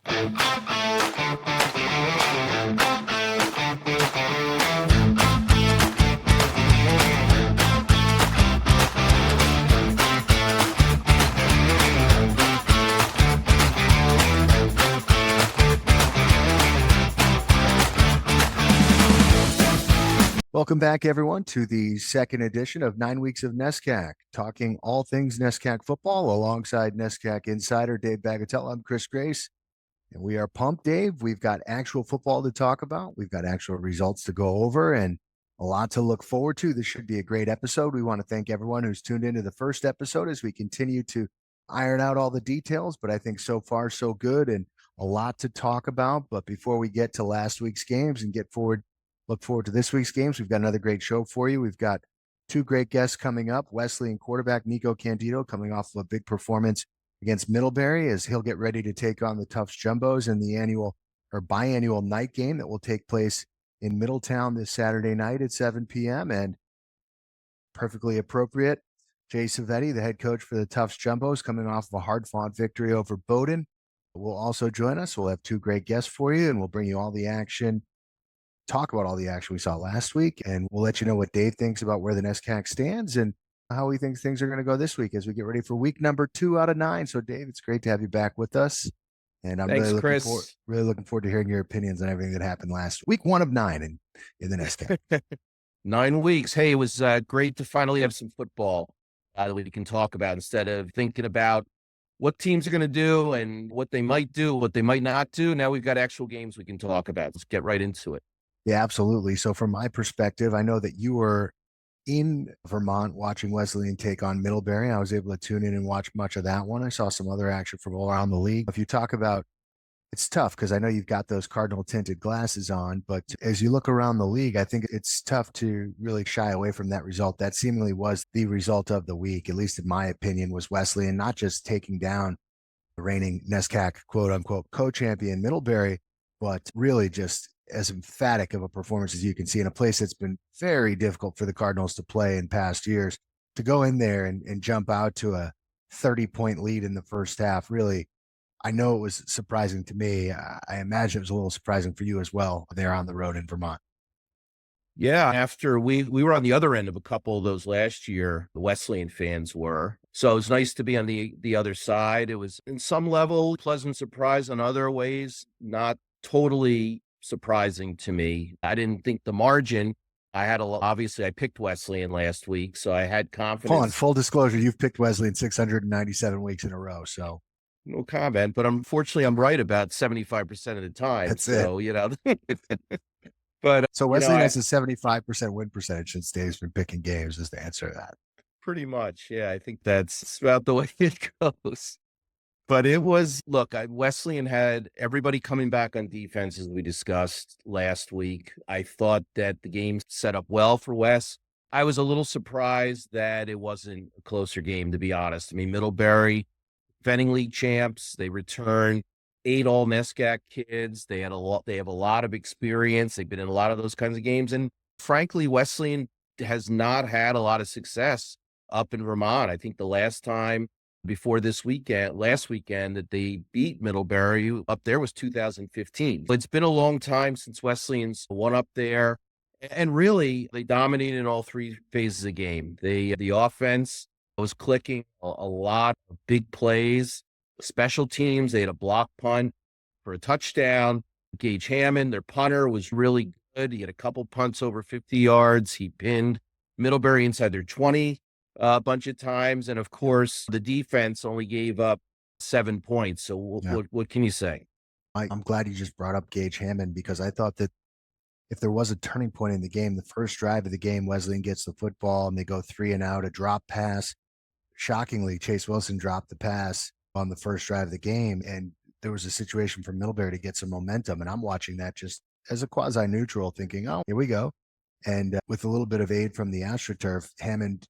Welcome back, everyone, to the second edition of 9 Weeks of NESCAC, talking all things NESCAC football alongside NESCAC insider Dave Bagatelle. I'm Chris Grace, and we are pumped, Dave. We've got actual football to talk about. We've got actual results to go over and a lot to look forward to. This should be a great episode. We want to thank everyone who's tuned into the first episode as we continue to iron out all the details, but I think so far so good and a lot to talk about. But before we get to last week's games and look forward to this week's games, we've got another great show for you. We've got two great guests coming up. Wesleyan quarterback Niko Candido coming off of a big performance against Middlebury as he'll get ready to take on the Tufts Jumbos in the annual or biannual night game that will take place in Middletown this Saturday night at 7 p.m. And perfectly appropriate, Jay Civetti, the head coach for the Tufts Jumbos, coming off of a hard-fought victory over Bowdoin, will also join us. We'll have two great guests for you, and we'll bring you all the action, talk about all the action we saw last week, and we'll let you know what Dave thinks about where the NESCAC stands and how he thinks things are going to go this week as we get ready for week number 2 out of 9. So, Dave, it's great to have you back with us. And I'm Thanks, really looking forward to hearing your opinions on everything that happened last week 1 of 9 in the NESCAC. 9 weeks. Hey, it was great to finally have some football that we can talk about instead of thinking about what teams are going to do and what they might do, what they might not do. Now we've got actual games we can talk about. Let's get right into it. Yeah, absolutely. So from my perspective, I know that you were in Vermont watching Wesleyan take on Middlebury. I was able to tune in and watch much of that one. I saw some other action from all around the league. If you talk about, it's tough because I know you've got those Cardinal tinted glasses on, but as you look around the league, I think it's tough to really shy away from that result. That seemingly was the result of the week, at least in my opinion, was Wesleyan not just taking down the reigning NESCAC quote unquote co-champion Middlebury, but really just as emphatic of a performance as you can see in a place that's been very difficult for the Cardinals to play in past years. To go in there and jump out to a 30-point lead in the first half, really, I know it was surprising to me. I imagine it was a little surprising for you as well there on the road in Vermont. Yeah, after we were on the other end of a couple of those last year, the Wesleyan fans were. So it was nice to be on the other side. It was in some level pleasant surprise, on other ways not totally surprising to me. I didn't think the margin, obviously I picked Wesleyan last week, so I had confidence. Hold on, full disclosure, you've picked Wesleyan 697 weeks in a row, so. No comment, but unfortunately I'm right about 75% of the time. That's so, it. But so Wesleyan has a 75% win percentage since Dave's been picking games is the answer to that. Pretty much, yeah. I think that's about the way it goes. But it was, look, Wesleyan had everybody coming back on defense, as we discussed last week. I thought that the game set up well for Wes. I was a little surprised that it wasn't a closer game, to be honest. I mean, Middlebury, defending league champs, they returned 8 all NESCAC kids. They have a lot of experience. They've been in a lot of those kinds of games. And frankly, Wesleyan has not had a lot of success up in Vermont. I think the last time before last weekend that they beat Middlebury up there was 2015. It's been a long time since Wesleyan's won up there. And really, they dominated in all 3 phases of game. The offense was clicking, a lot of big plays, special teams. They had a block punt for a touchdown. Gage Hammond, their punter, was really good. He had a couple punts over 50 yards. He pinned Middlebury inside their 20 a bunch of times. And of course, the defense only gave up 7 points. So what can you say? I'm glad you just brought up Gage Hammond because I thought that if there was a turning point in the game, the first drive of the game, Wesleyan gets the football and they go 3 and out, a drop pass. Shockingly, Chase Wilson dropped the pass on the first drive of the game. And there was a situation for Middlebury to get some momentum. And I'm watching that just as a quasi-neutral thinking, oh, here we go. And with a little bit of aid from the AstroTurf, Hammond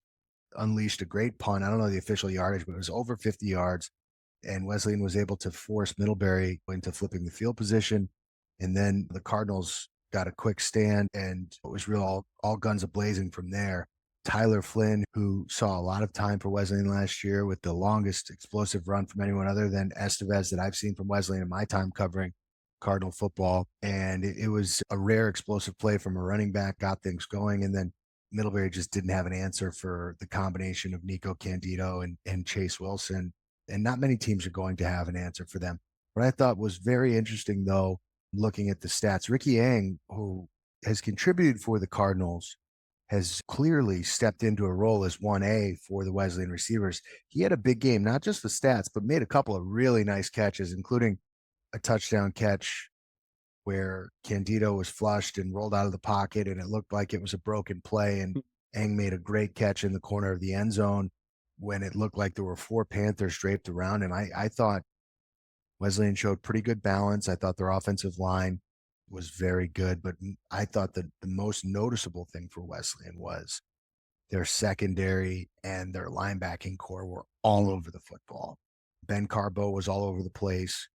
unleashed a great punt. I don't know the official yardage, but it was over 50 yards. And Wesleyan was able to force Middlebury into flipping the field position. And then the Cardinals got a quick stand and it was real all guns a-blazing from there. Tyler Flynn, who saw a lot of time for Wesleyan last year with the longest explosive run from anyone other than Estevez that I've seen from Wesleyan in my time covering Cardinal football. And it was a rare explosive play from a running back, got things going. And then Middlebury just didn't have an answer for the combination of Niko Candido and Chase Wilson. And not many teams are going to have an answer for them. What I thought was very interesting, though, looking at the stats, Ricky Ang, who has contributed for the Cardinals, has clearly stepped into a role as 1A for the Wesleyan receivers. He had a big game, not just the stats, but made a couple of really nice catches, including a touchdown catch where Candido was flushed and rolled out of the pocket, and it looked like it was a broken play. And Ang made a great catch in the corner of the end zone when it looked like there were 4 Panthers draped around him. I thought Wesleyan showed pretty good balance. I thought their offensive line was very good, but I thought that the most noticeable thing for Wesleyan was their secondary and their linebacking core were all over the football. Ben Carbo was all over the place.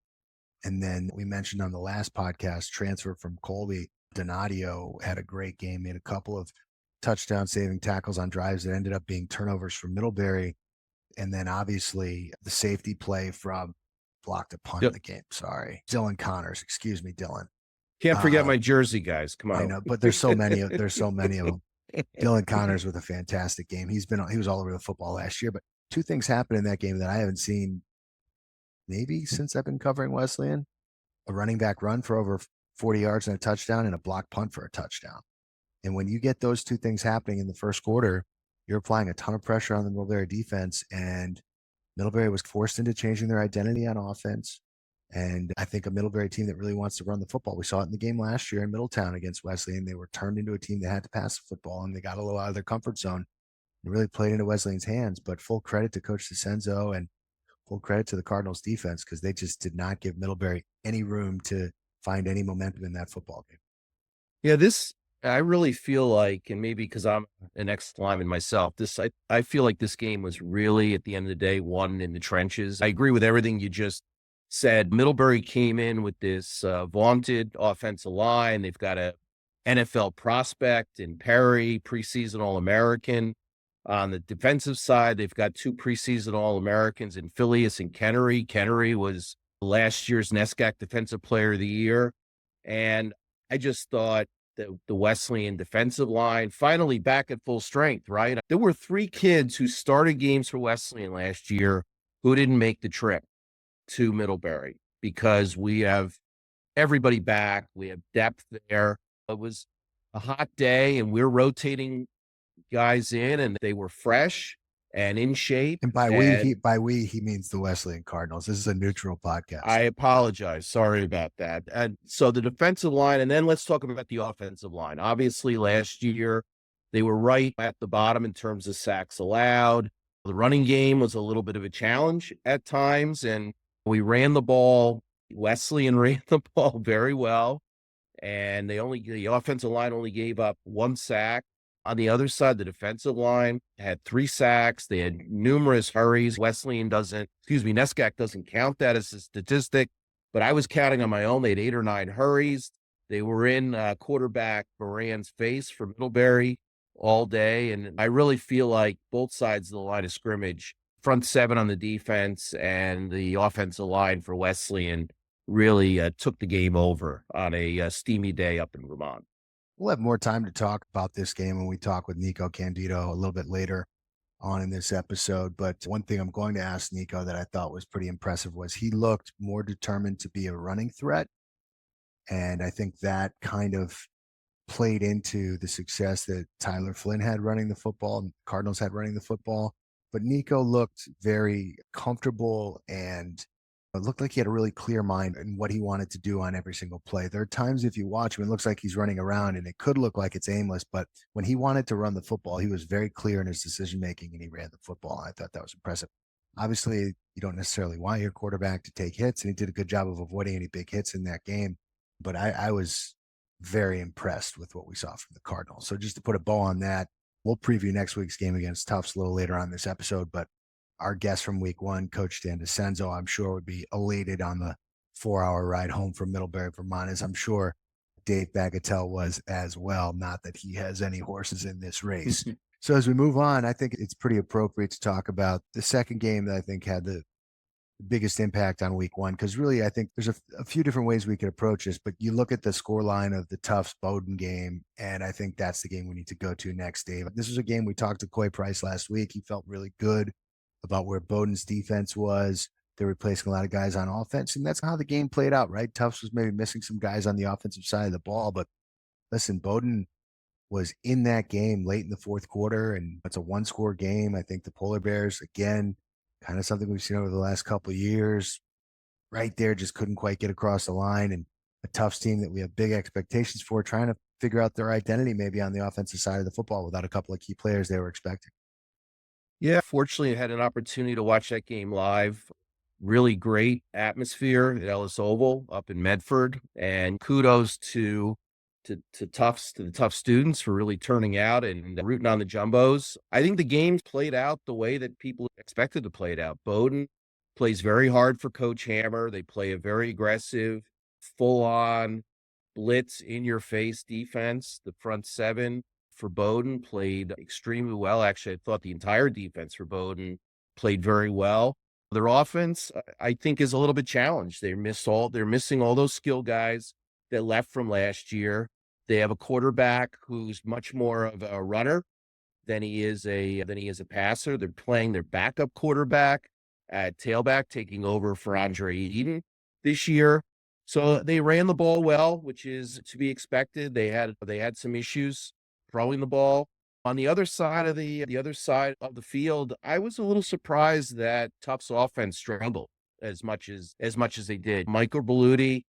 And then we mentioned on the last podcast, transfer from Colby, Donadio had a great game, made a couple of touchdown saving tackles on drives that ended up being turnovers for Middlebury. And then obviously the safety play from blocked a punt in the game. Sorry. Dylan Connors. Excuse me, Dylan. Can't forget my jersey, guys. Come on. I know, but there's so many of them. Dylan Connors with a fantastic game. He was all over the football last year, but 2 things happened in that game that I haven't seen maybe since I've been covering Wesleyan. A running back run for over 40 yards and a touchdown, and a blocked punt for a touchdown. And when you get those 2 things happening in the first quarter, you're applying a ton of pressure on the Middlebury defense, and Middlebury was forced into changing their identity on offense. And I think a Middlebury team that really wants to run the football. We saw it in the game last year in Middletown against Wesleyan. They were turned into a team that had to pass the football, and they got a little out of their comfort zone and really played into Wesleyan's hands. But full credit to Coach DeCenzo and full credit to the Cardinals defense, because they just did not give Middlebury any room to find any momentum in that football game. Yeah, I really feel like, and maybe because I'm an ex-lineman myself, I feel like this game was really, at the end of the day, won in the trenches. I agree with everything you just said. Middlebury came in with this vaunted offensive line. They've got a NFL prospect in Perry, preseason All-American. On the defensive side, they've got 2 preseason All-Americans in Phileas and Kennery. Kennery was last year's NESCAC Defensive Player of the Year. And I just thought the Wesleyan defensive line finally back at full strength, right? There were 3 kids who started games for Wesleyan last year who didn't make the trip to Middlebury because we have everybody back. We have depth there. It was a hot day and we're rotating guys in, and they were fresh and in shape. And by we, he means the Wesleyan Cardinals. This is a neutral podcast. I apologize. Sorry about that. And so the defensive line, and then let's talk about the offensive line. Obviously, last year, they were right at the bottom in terms of sacks allowed. The running game was a little bit of a challenge at times, and we ran the ball. Wesleyan ran the ball very well, and the offensive line only gave up 1 sack. On the other side, the defensive line had 3 sacks. They had numerous hurries. NESCAC doesn't count that as a statistic, but I was counting on my own. They had 8 or 9 hurries. They were in quarterback Moran's face for Middlebury all day. And I really feel like both sides of the line of scrimmage, front 7 on the defense and the offensive line for Wesleyan, really took the game over on a steamy day up in Vermont. We'll have more time to talk about this game when we talk with Niko Candido a little bit later on in this episode. But one thing I'm going to ask Niko that I thought was pretty impressive was he looked more determined to be a running threat. And I think that kind of played into the success that Tyler Flynn had running the football and Cardinals had running the football. But Niko looked very comfortable and it looked like he had a really clear mind in what he wanted to do on every single play. There are times if you watch him, it looks like he's running around and it could look like it's aimless, but when he wanted to run the football, he was very clear in his decision-making and he ran the football. I thought that was impressive. Obviously, you don't necessarily want your quarterback to take hits, and he did a good job of avoiding any big hits in that game, but I was very impressed with what we saw from the Cardinals. So just to put a bow on that, we'll preview next week's game against Tufts a little later on this episode, but our guest from week 1, Coach Dan DeCenzo, I'm sure would be elated on the 4-hour ride home from Middlebury, Vermont, as I'm sure Dave Bagatelle was as well. Not that he has any horses in this race. So as we move on, I think it's pretty appropriate to talk about the second game that I think had the biggest impact on week one, because really I think there's a few different ways we could approach this, but you look at the score line of the Tufts Bowdoin game, and I think that's the game we need to go to next, Dave. This was a game we talked to Coy Price last week. He felt really good about where Bowdoin's defense was. They're replacing a lot of guys on offense, and that's how the game played out, right? Tufts was maybe missing some guys on the offensive side of the ball, but listen, Bowdoin was in that game late in the fourth quarter, and it's a one-score game. I think the Polar Bears, again, kind of something we've seen over the last couple of years, right there, just couldn't quite get across the line. And a Tufts team that we have big expectations for, trying to figure out their identity maybe on the offensive side of the football without a couple of key players they were expecting. Yeah, fortunately, I had an opportunity to watch that game live. Really great atmosphere at Ellis Oval up in Medford, and kudos to Tufts, to the Tufts students for really turning out and rooting on the Jumbos. I think the game played out the way that people expected to play it out. Bowdoin plays very hard for Coach Hammer. They play a very aggressive, full-on blitz in-your-face defense. The front seven for Bowdoin played extremely well. Actually, I thought the entire defense for Bowdoin played very well. Their offense, I think, is a little bit challenged. They're missing all those skill guys that left from last year. They have a quarterback who's much more of a runner than he is a passer. They're playing their backup quarterback at tailback, taking over for Andre Eden this year. So they ran the ball well, which is to be expected. They had some issues throwing the ball. On the other side of the field, I was a little surprised that Tufts offense struggled as much as they did. Michael Belluti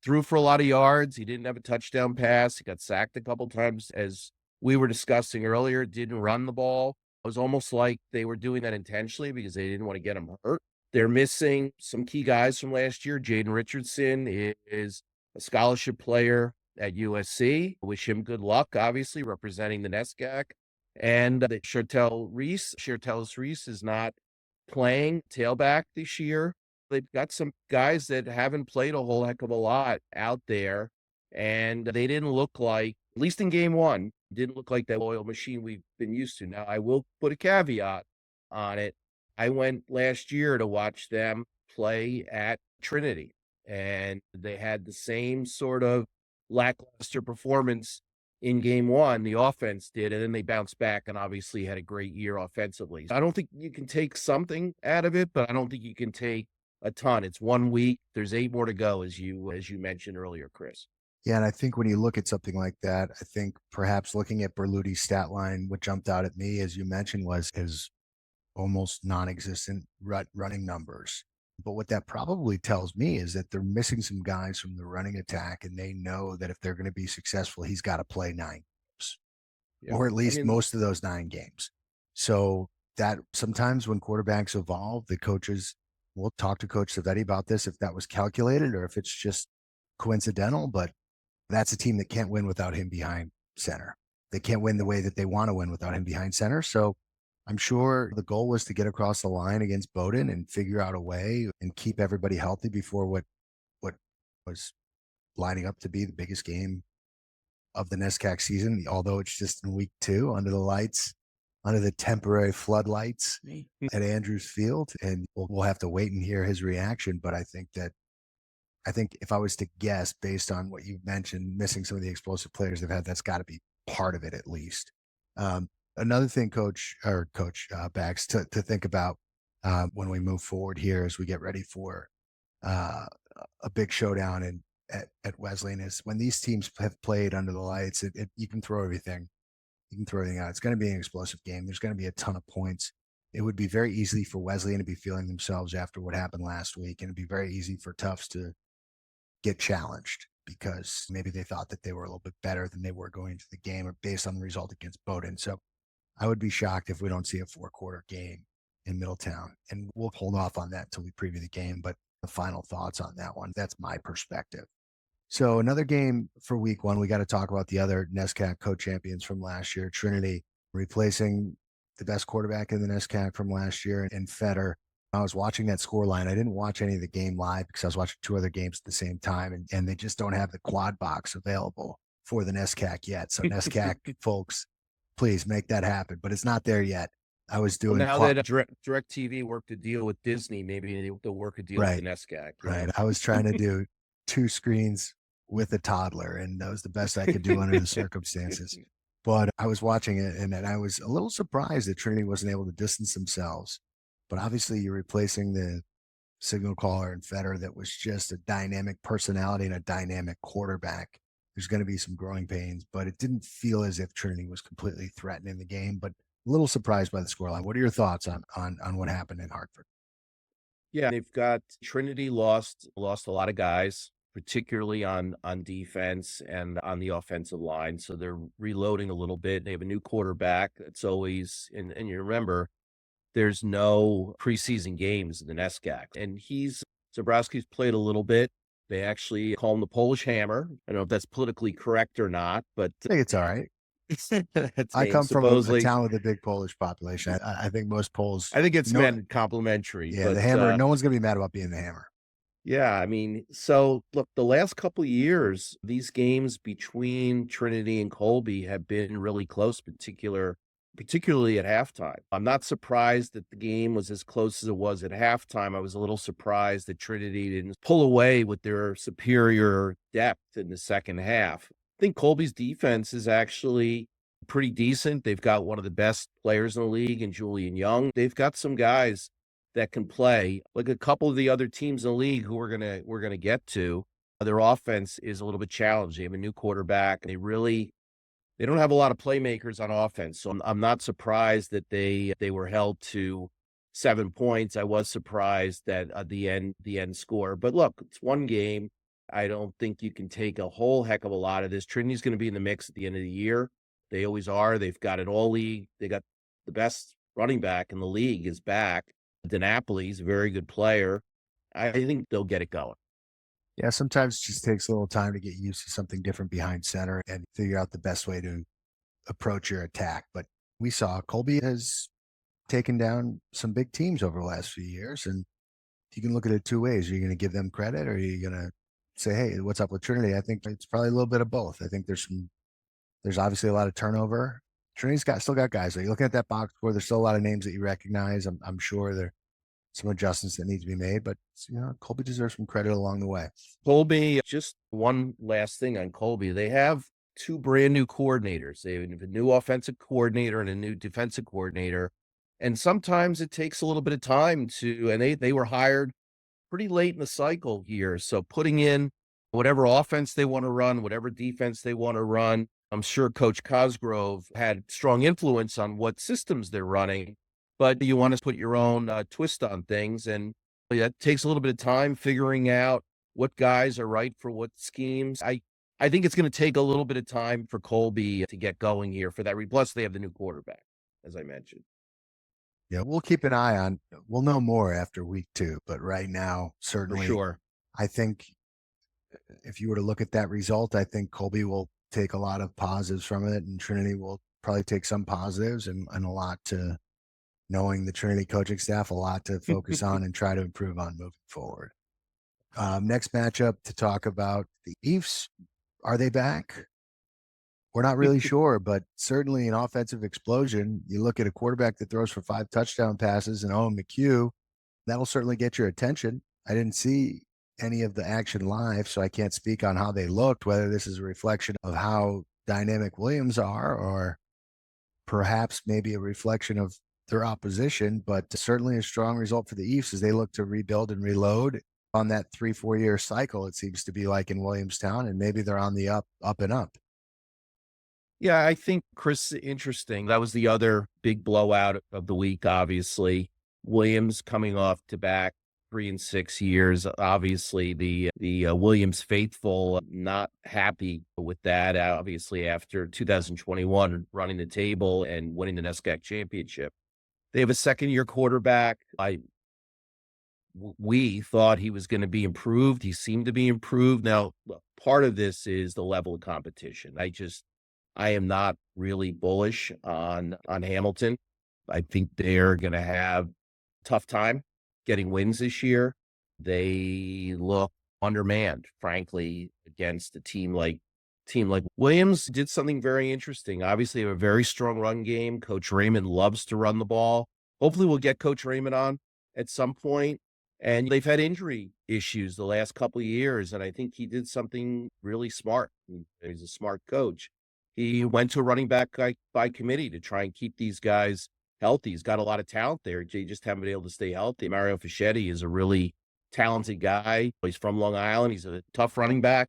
threw for a lot of yards. He didn't have a touchdown pass. He got sacked a couple times, as we were discussing earlier. Didn't run the ball. It was almost like they were doing that intentionally because they didn't want to get him hurt. They're missing some key guys from last year. Jaden Richardson is a scholarship player at USC. Wish him good luck, obviously, representing the NESCAC. And Chertel Reese is not playing tailback this year. They've got some guys that haven't played a whole heck of a lot out there, and they didn't look like, at least in game one, didn't look like that loyal machine we've been used to. Now, I will put a caveat on it. I went last year to watch them play at Trinity, and they had the same sort of lackluster performance in game one. The offense did, and then they bounced back and obviously had a great year offensively. I don't think you can take something out of it, but I don't think you can take a ton. It's 1 week. There's 8 more to go, as you mentioned earlier, Chris. Yeah, and I think when you look at something like that, I think perhaps looking at Berluti's stat line, what jumped out at me, as you mentioned, was his almost non-existent running numbers. But what that probably tells me is that they're missing some guys from the running attack, and they know that if they're going to be successful, he's got to play 9 games, or at least most of those 9 games. So that sometimes when quarterbacks evolve, the coaches will talk to Coach Civetti about this, if that was calculated or if it's just coincidental, but that's a team that can't win without him behind center. They can't win the way that they want to win without him behind center. So I'm sure the goal was to get across the line against Bowdoin and figure out a way and keep everybody healthy before what was lining up to be the biggest game of the NESCAC season, although it's just in week 2 under the lights, under the temporary floodlights at Andrews Field. And we'll have to wait and hear his reaction. But I think if I was to guess, based on what you've mentioned, missing some of the explosive players they've had, that's got to be part of it at least. Another thing, Coach Bags, to think about when we move forward here as we get ready for a big showdown at Wesleyan is when these teams have played under the lights, you can throw everything. You can throw everything out. It's going to be an explosive game. There's going to be a ton of points. It would be very easy for Wesleyan to be feeling themselves after what happened last week, and it'd be very easy for Tufts to get challenged because maybe they thought that they were a little bit better than they were going into the game, or based on the result against Bowdoin. So I would be shocked if we don't see a 4-quarter game in Middletown, and we'll hold off on that until we preview the game. But the final thoughts on that one, that's my perspective. So another game for week 1, we got to talk about the other NESCAC co-champions from last year, Trinity, replacing the best quarterback in the NESCAC from last year in Fetter. I was watching that score line. I didn't watch any of the game live because I was watching 2 other games at the same time, and they just don't have the quad box available for the NESCAC yet. So NESCAC folks, Please make that happen. But it's not there yet. I was Well, doing now that DirecTV worked a deal with Disney, maybe they'll work a deal with the right, NESCAC. right. I was trying to do 2 screens with a toddler, and that was the best I could do under the circumstances. But I was watching it, and I was a little surprised that Trinity wasn't able to distance themselves. But obviously, you're replacing the signal caller and Feder that was just a dynamic personality and a dynamic quarterback. There's going to be some growing pains, but it didn't feel as if Trinity was completely threatening the game. But a little surprised by the scoreline. What are your thoughts on what happened in Hartford? Yeah, they've got Trinity lost a lot of guys, particularly on defense and on the offensive line. So they're reloading a little bit. They have a new quarterback. It's always and you remember there's no preseason games in the NESCAC. And Zabrowski's played a little bit. They actually call him the Polish Hammer. I don't know if that's politically correct or not, but I think it's all right. that's I come from a supposedly. town with a big Polish population. I think most Poles. I think it's meant complimentary. Yeah, but, the Hammer. No one's going to be mad about being the Hammer. Yeah, I mean, so look, the last couple of years, these games between Trinity and Colby have been really close, particularly at halftime. I'm not surprised that the game was as close as it was at halftime. I was a little surprised that Trinity didn't pull away with their superior depth in the second half. I think Colby's defense is actually pretty decent. They've got one of the best players in the league in Julian Young. They've got some guys that can play. Like a couple of the other teams in the league who we're gonna get to, their offense is a little bit challenged. They have a new quarterback. They don't have a lot of playmakers on offense. So I'm not surprised that they were held to 7 points. I was surprised at the end score. But look, it's one game. I don't think you can take a whole heck of a lot of this. Trinity's going to be in the mix at the end of the year. They always are. They've got it all league. They got the best running back in the league is back. DiNapoli's a very good player. I think they'll get it going. Yeah, sometimes it just takes a little time to get used to something different behind center and figure out the best way to approach your attack. But we saw Colby has taken down some big teams over the last few years, and you can look at it 2 ways. Are you going to give them credit, or are you going to say, "Hey, what's up with Trinity?" I think it's probably a little bit of both. I think there's obviously a lot of turnover. Trinity's still got guys. So you're looking at that box score. There's still a lot of names that you recognize. I'm sure there are some adjustments that need to be made, but Colby deserves some credit along the way. Colby, just one last thing on Colby. They have 2 brand new coordinators. They have a new offensive coordinator and a new defensive coordinator. And sometimes it takes a little bit of time and they were hired pretty late in the cycle here. So putting in whatever offense they want to run, whatever defense they want to run. I'm sure Coach Cosgrove had strong influence on what systems they're running, but you want to put your own twist on things. And that takes a little bit of time figuring out what guys are right for what schemes. I think it's going to take a little bit of time for Colby to get going here for that. Plus, they have the new quarterback, as I mentioned. Yeah, we'll keep an eye on. We'll know more after week 2, but right now, certainly, For sure. I think if you were to look at that result, I think Colby will take a lot of positives from it, and Trinity will probably take some positives and a lot to, knowing the Trinity coaching staff, a lot to focus on and try to improve on moving forward. Next matchup to talk about, the Eafs. Are they back? We're not really sure, but certainly an offensive explosion. You look at a quarterback that throws for 5 touchdown passes and Owen McHugh, that'll certainly get your attention. I didn't see any of the action live, so I can't speak on how they looked, whether this is a reflection of how dynamic Williams are or perhaps maybe a reflection of their opposition, but certainly a strong result for the Eafs as they look to rebuild and reload on that 3-4 year cycle. It seems to be like in Williamstown, and maybe they're on the up and up. Yeah, I think, Chris, interesting. That was the other big blowout of the week, obviously. Williams coming off to back 3 and 6 years. Obviously, the Williams faithful not happy with that, obviously, after 2021 running the table and winning the NESCAC championship. They have a second-year quarterback. We thought he was going to be improved. He seemed to be improved. Now, look, part of this is the level of competition. I am not really bullish on Hamilton. I think they're going to have a tough time getting wins this year. They look undermanned, frankly, against a team like team like Williams did something very interesting. Obviously, they have a very strong run game. Coach Raymond loves to run the ball. Hopefully, we'll get Coach Raymond on at some point. And they've had injury issues the last couple of years, and I think he did something really smart. He's a smart coach. He went to a running back by committee to try and keep these guys healthy. He's got a lot of talent there. They just haven't been able to stay healthy. Mario Fischetti is a really talented guy. He's from Long Island. He's a tough running back,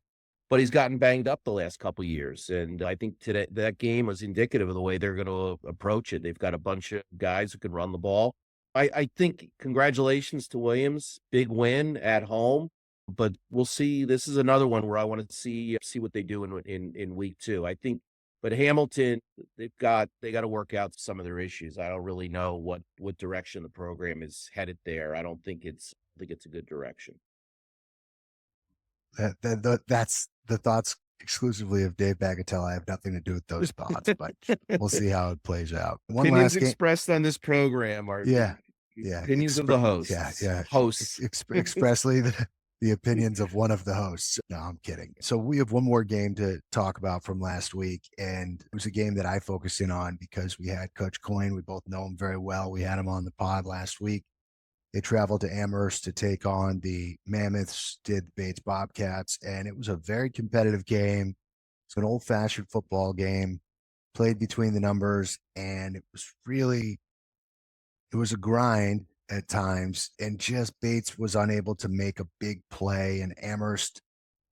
but he's gotten banged up the last couple of years. And I think today that game was indicative of the way they're going to approach it. They've got a bunch of guys who can run the ball. I think congratulations to Williams. Big win at home, but we'll see. This is another one where I want to see what they do in week 2. I think, but Hamilton, they got to work out some of their issues. I don't really know what direction the program is headed there. I think it's a good direction. That's the thoughts exclusively of Dave Bagatelle. I have nothing to do with those thoughts, but we'll see how it plays out. Opinions expressed on this program are opinions of the hosts. Hosts. Expressly the opinions of one of the hosts. No, I'm kidding. So we have one more game to talk about from last week, and it was a game that I focused in on because we had Coach Coyne. We both know him very well. We had him on the pod last week. They traveled to Amherst to take on the Mammoths, did Bates Bobcats, and it was a very competitive game. It's an old-fashioned football game, played between the numbers, and it was a grind at times, and just Bates was unable to make a big play, and Amherst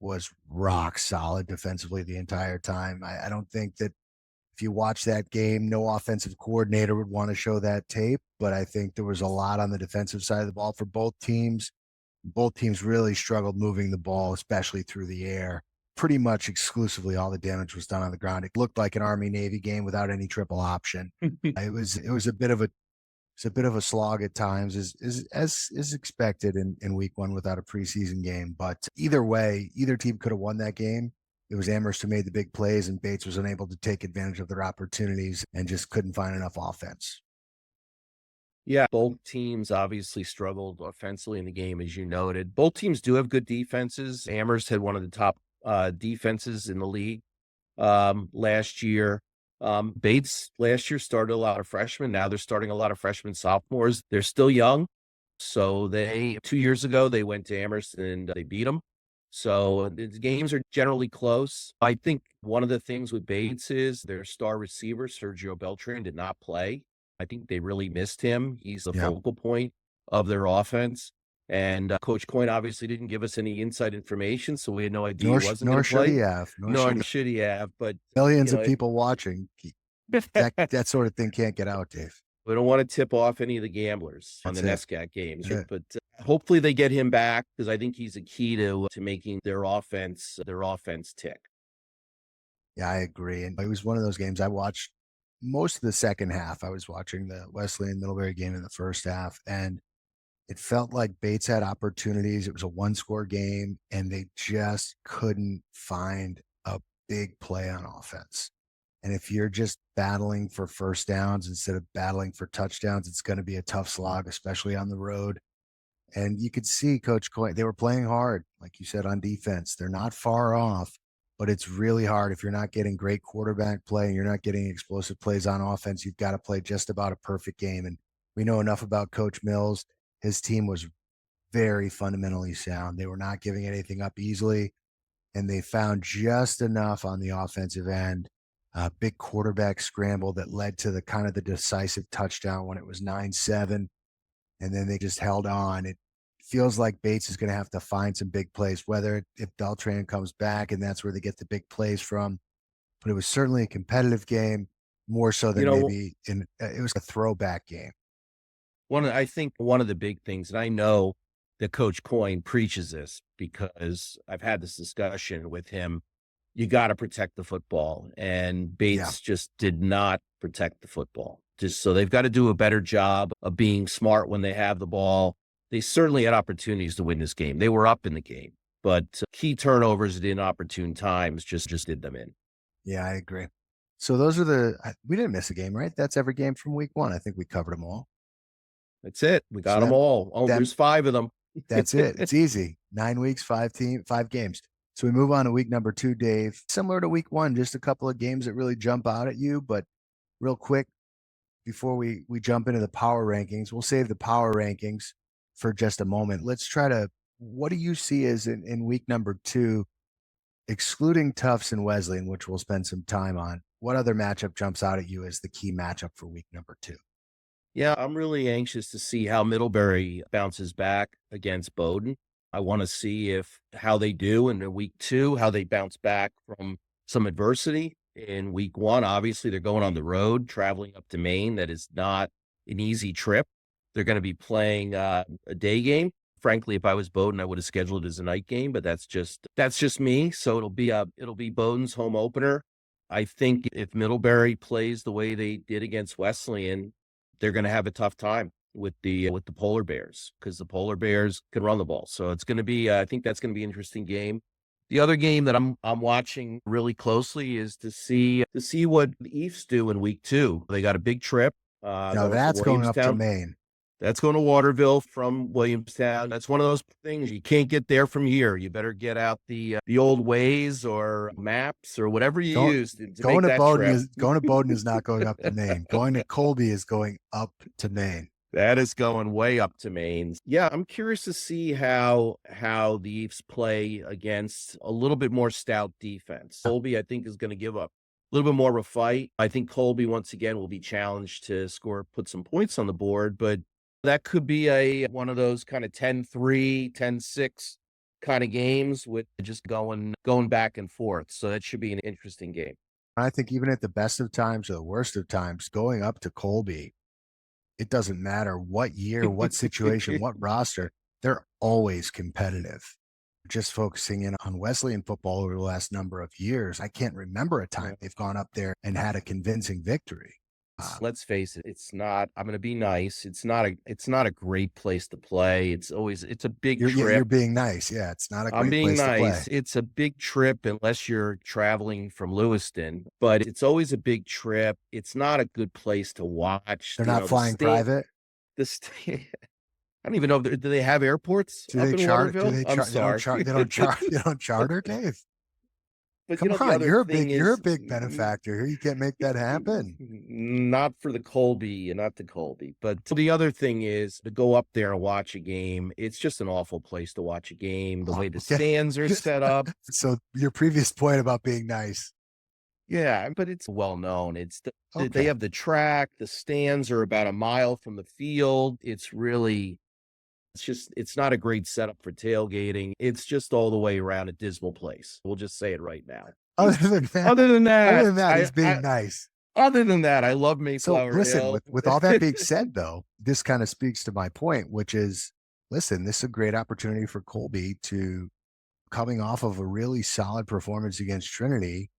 was rock solid defensively the entire time. I don't think that if you watch that game, no offensive coordinator would want to show that tape, but I think there was a lot on the defensive side of the ball for both teams. Both teams really struggled moving the ball, especially through the air. Pretty much exclusively all the damage was done on the ground. It looked like an Army-Navy game without any triple option. It was a bit of a slog at times, as expected in week 1 without a preseason game. But either way, either team could have won that game. It was Amherst who made the big plays, and Bates was unable to take advantage of their opportunities and just couldn't find enough offense. Yeah, both teams obviously struggled offensively in the game, as you noted. Both teams do have good defenses. Amherst had one of the top defenses in the league last year. Bates last year started a lot of freshmen. Now they're starting a lot of freshmen, sophomores. They're still young. So 2 years ago, they went to Amherst and they beat them. So the games are generally close. I think one of the things with Bates is their star receiver, Sergio Beltran, did not play. I think they really missed him. He's the focal point of their offense. And Coach Coyne obviously didn't give us any inside information, so we had no idea he wasn't going to play. Nor should he have. But millions of people watching. That sort of thing can't get out, Dave. We don't want to tip off any of the gamblers on the NESCAC games, but hopefully they get him back because I think he's a key to making their offense tick. Yeah, I agree. And it was one of those games I watched most of the second half. I was watching the Wesleyan Middlebury game in the first half, and it felt like Bates had opportunities. It was a one-score game, and they just couldn't find a big play on offense. And if you're just battling for first downs instead of battling for touchdowns, it's going to be a tough slog, especially on the road. And you could see Coach Coyne, they were playing hard, like you said, on defense. They're not far off, but it's really hard. If you're not getting great quarterback play and you're not getting explosive plays on offense, you've got to play just about a perfect game. And we know enough about Coach Mills. His team was very fundamentally sound. They were not giving anything up easily, and they found just enough on the offensive end. A big quarterback scramble that led to the decisive touchdown when it was 9-7, and then they just held on. It feels like Bates is going to have to find some big plays, whether if Beltran comes back and that's where they get the big plays from. But it was certainly a competitive game, more so than it was a throwback game. I think one of the big things, and I know that Coach Coyne preaches this because I've had this discussion with him, you got to protect the football. And Bates just did not protect the football. So they've got to do a better job of being smart when they have the ball. They certainly had opportunities to win this game. They were up in the game, but key turnovers at inopportune times just did them in. Yeah, I agree. So those are we didn't miss a game, right? That's every game from week 1. I think we covered them all. That's it. We got them all. There's 5 of them. That's it. It's easy. 9 weeks, 5 games. So we move on to week number 2, Dave. Similar to week 1, just a couple of games that really jump out at you. But real quick, before we jump into the power rankings, we'll save the power rankings for just a moment. Let's try to, what do you see as in week number 2, excluding Tufts and Wesleyan, which we'll spend some time on, what other matchup jumps out at you as the key matchup for week number 2? Yeah, I'm really anxious to see how Middlebury bounces back against Bowdoin. I want to see how they do in week 2, how they bounce back from some adversity. In week 1, obviously, they're going on the road, traveling up to Maine. That is not an easy trip. They're going to be playing a day game. Frankly, if I was Bowdoin, I would have scheduled it as a night game, but that's just me. So it'll be Bowdoin's home opener. I think if Middlebury plays the way they did against Wesleyan, they're going to have a tough time with the Polar Bears, because the Polar Bears can run the ball. So it's going to be, I think that's going to be an interesting game. The other game that I'm watching really closely is to see what the Eafs do in week 2. They got a big trip. Now that's going up to Maine. That's going to Waterville from Williamstown. That's one of those things you can't get there from here. You better get out the old ways or maps or whatever you used to going make to that Bowdoin trip. Going to Bowdoin is not going up to Maine. Going to Colby is going up to Maine. That is going way up to Maine. Yeah, I'm curious to see how the Eafs play against a little bit more stout defense. Colby, I think, is going to give up a little bit more of a fight. I think Colby, once again, will be challenged to put some points on the board, but that could be one of those kind of 10-3, 10-6 kind of games with just going back and forth. So that should be an interesting game. I think even at the best of times or the worst of times, going up to Colby, it doesn't matter what year, what situation, what roster, they're always competitive. Just focusing in on Wesleyan football over the last number of years, I can't remember a time they've gone up there and had a convincing victory. Let's face it, it's not, I'm going to be nice. It's not a great place to play. It's a big trip. You're being nice. Yeah. It's not a great place to play. It's a big trip unless you're traveling from Lewiston, but it's always a big trip. It's not a good place to watch. They're not flying private. I don't even know. Do they have airports? Do they charter? I'm sorry. They don't charter, Dave. But come on, you're a big benefactor. You can't make that happen. Not for the Colby, not the Colby. But the other thing is to go up there and watch a game. It's just an awful place to watch a game. The way the stands are set up. So your previous point about being nice. Yeah, but it's well known. They have the track. The stands are about a mile from the field. It's not a great setup for tailgating. It's just all the way around a dismal place. We'll just say it right now. Other than that, he's being nice. Other than that, I love Mayflower Hill. So listen, with all that being said, though, this kind of speaks to my point, which is, listen, this is a great opportunity for Colby to, coming off of a really solid performance against Trinity,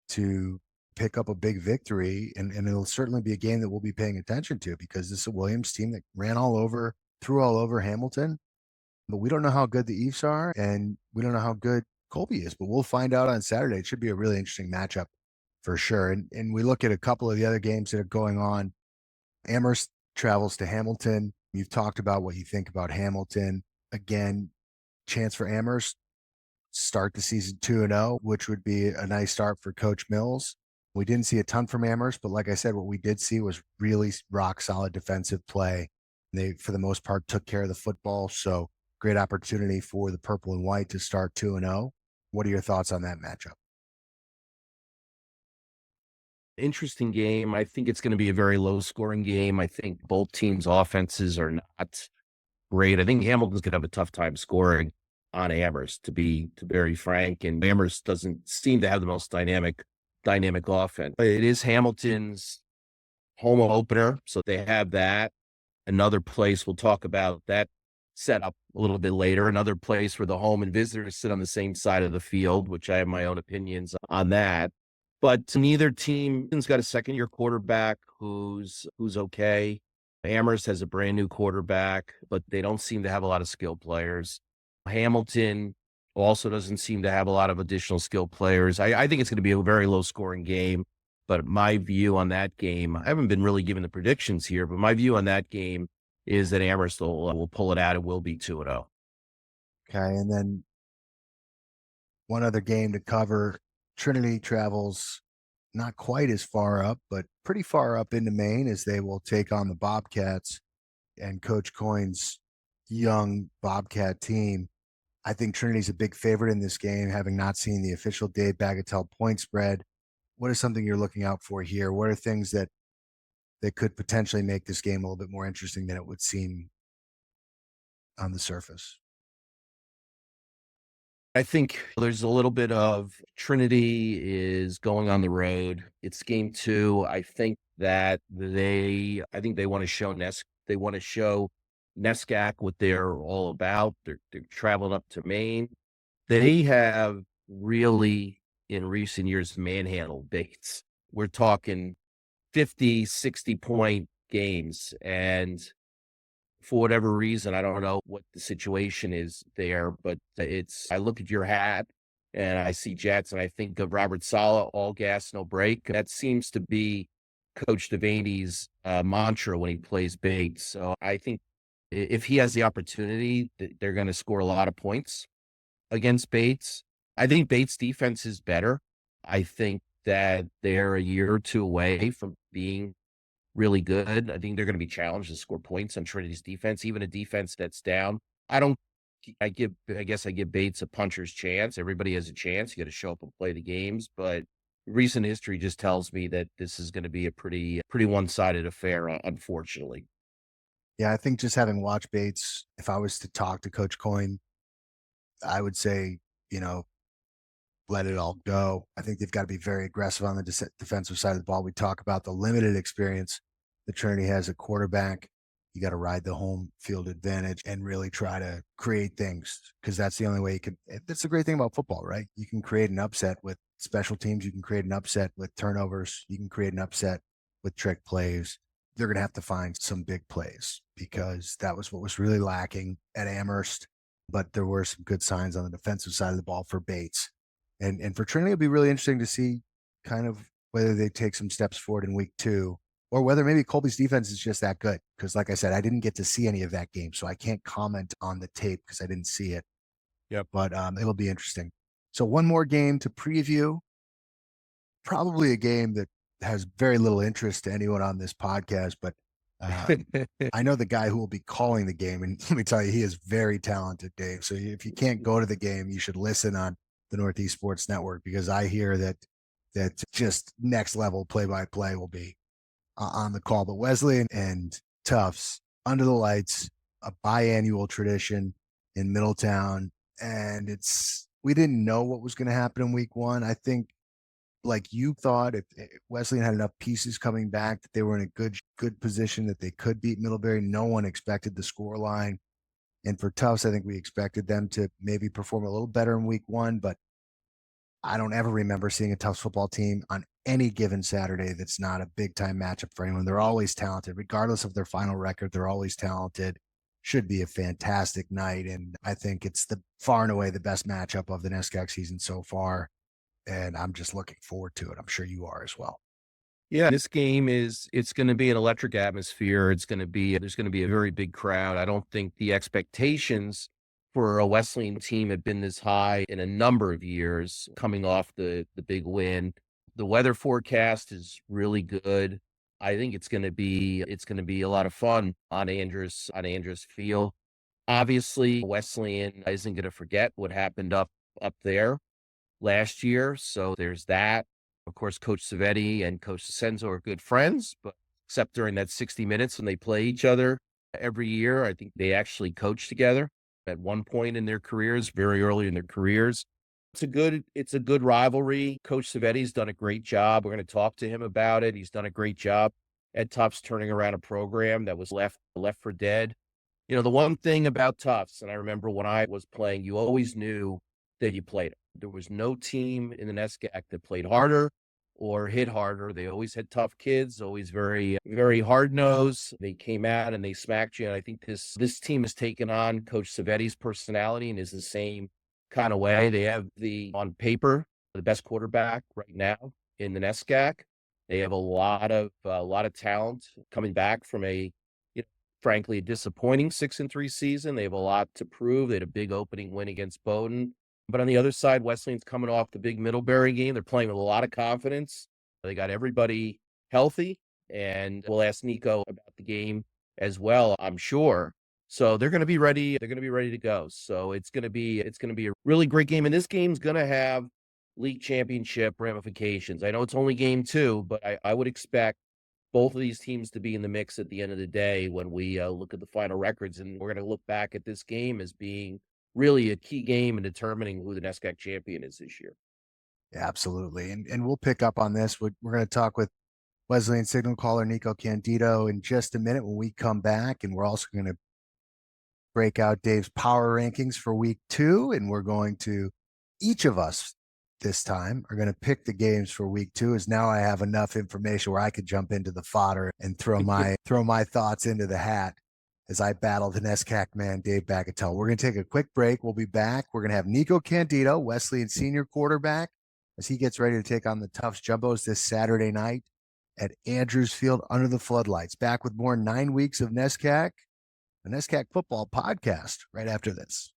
to pick up a big victory. And it'll certainly be a game that we'll be paying attention to, because this is a Williams team that threw all over Hamilton, but we don't know how good the Eafs are, and we don't know how good Colby is, but we'll find out on Saturday. It should be a really interesting matchup for sure. And we look at a couple of the other games that are going on. Amherst travels to Hamilton. You've talked about what you think about Hamilton. Again, chance for Amherst start the season 2-0, which would be a nice start for Coach Mills. We didn't see a ton from Amherst, but like I said, what we did see was really rock solid defensive play. They, for the most part, took care of the football. So great opportunity for the purple and white to start 2-0. What are your thoughts on that matchup? Interesting game. I think it's going to be a very low scoring game. I think both teams' offenses are not great. I think Hamilton's going to have a tough time scoring on Amherst, to be very frank. And Amherst doesn't seem to have the most dynamic offense. It is Hamilton's home opener, so they have that. Another place, we'll talk about that setup a little bit later. Another place where the home and visitors sit on the same side of the field, which I have my own opinions on that. But neither team's got a second-year quarterback who's okay. Amherst has a brand new quarterback, but they don't seem to have a lot of skilled players. Hamilton also doesn't seem to have a lot of additional skilled players. I think it's going to be a very low-scoring game. But my view on that game, I haven't been really given the predictions here, but my view on that game is that Amherst will pull it out. It will be 2-0. Okay. And then One other game to cover. Trinity travels not quite as far up, but pretty far up into Maine as they will take on the Bobcats and Coach Coyne's young Bobcat team. I think Trinity's a big favorite in this game, having not seen the official Dave Bagatelle point spread. What is something you're looking out for here? What are things that could potentially make this game a little bit more interesting than it would seem on the surface? I think there's a little bit of Trinity is going on the road. It's game 2. I think that I think they want to show they want to show NESCAC what they're all about. They're traveling up to Maine. They have really in recent years manhandled Bates. We're talking 50, 60 point games. And for whatever reason, I don't know what the situation is there, but I look at your hat and I see Jets and I think of Robert Saleh, all gas, no break. That seems to be Coach Devaney's mantra when he plays Bates. So I think if he has the opportunity, they're going to score a lot of points against Bates. I think Bates' defense is better. I think that they're a year or two away from being really good. I think they're going to be challenged to score points on Trinity's defense, even a defense that's down. I guess I give Bates a puncher's chance. Everybody has a chance. You got to show up and play the games. But recent history just tells me that this is going to be a pretty one-sided affair, unfortunately. Yeah, I think just having watched Bates, if I was to talk to Coach Coyne, I would say, let it all go. I think they've got to be very aggressive on the defensive side of the ball. We talk about the limited experience that Trinity has at quarterback. You got to ride the home field advantage and really try to create things, because that's the only way you can. That's the great thing about football, right? You can create an upset with special teams. You can create an upset with turnovers. You can create an upset with trick plays. They're going to have to find some big plays, because that was what was really lacking at Amherst. But there were some good signs on the defensive side of the ball for Bates. And for Trinity, it'll be really interesting to see kind of whether they take some steps forward in week 2, or whether maybe Colby's defense is just that good. Because like I said, I didn't get to see any of that game, so I can't comment on the tape because I didn't see it. Yep. But it'll be interesting. So one more game to preview, probably a game that has very little interest to anyone on this podcast, but I know the guy who will be calling the game, and let me tell you, he is very talented, Dave. So if you can't go to the game, you should listen on the Northeast Sports Network, because I hear that just next level play-by-play will be on the call. But Wesleyan and Tufts, under the lights, a biannual tradition in Middletown, and we didn't know what was going to happen in week 1. I think, like you thought, if Wesleyan had enough pieces coming back that they were in a good position that they could beat Middlebury. No one expected the score line. And for Tufts, I think we expected them to maybe perform a little better in week 1, but I don't ever remember seeing a Tufts football team on any given Saturday that's not a big time matchup for anyone. They're always talented, regardless of their final record. They're always talented. Should be a fantastic night. And I think it's the far and away the best matchup of the NESCAC season so far. And I'm just looking forward to it. I'm sure you are as well. Yeah, this game it's going to be an electric atmosphere. There's going to be a very big crowd. I don't think the expectations for a Wesleyan team have been this high in a number of years, coming off the big win. The weather forecast is really good. I think it's going to be a lot of fun on Andrews Field. Obviously, Wesleyan isn't going to forget what happened up there last year, so there's that. Of course, Coach Civetti and Coach Senzo are good friends, but except during that 60 minutes when they play each other every year, I think they actually coach together at one point in their careers, very early in their careers. It's a good rivalry. Coach Civetti's done a great job. We're going to talk to him about it. He's done a great job at Tufts turning around a program that was left for dead. The one thing about Tufts, and I remember when I was playing, you always knew that you played it. There was no team in the NESCAC that played harder or hit harder. They always had tough kids, always very, very hard-nosed. They came out and they smacked you. And I think this team has taken on Coach Civetti's personality and is the same kind of way. They have on paper, the best quarterback right now in the NESCAC. They have a lot of talent coming back from frankly, a disappointing 6-3 season. They have a lot to prove. They had a big opening win against Bowdoin. But on the other side, Wesleyan's coming off the big Middlebury game. They're playing with a lot of confidence. They got everybody healthy, and we'll ask Niko about the game as well, I'm sure. So they're going to be ready. They're going to be ready to go. So it's going to be a really great game. And this game's going to have league championship ramifications. I know it's only game 2, but I would expect both of these teams to be in the mix at the end of the day when we look at the final records. And we're going to look back at this game as being really a key game in determining who the NESCAC champion is this year. Yeah, absolutely. And we'll pick up on this. We're going to talk with Wesleyan signal caller Niko Candido in just a minute when we come back. And we're also going to break out Dave's power rankings for week 2. And we're going to, each of us this time, are going to pick the games for week 2, as now I have enough information where I could jump into the fodder and throw my thoughts into the hat as I battle the NESCAC man, Dave Bagatelle. We're going to take a quick break. We'll be back. We're going to have Niko Candido, Wesleyan senior quarterback, as he gets ready to take on the Tufts Jumbos this Saturday night at Andrews Field under the floodlights. Back with more 9 weeks of NESCAC, the NESCAC Football Podcast, right after this.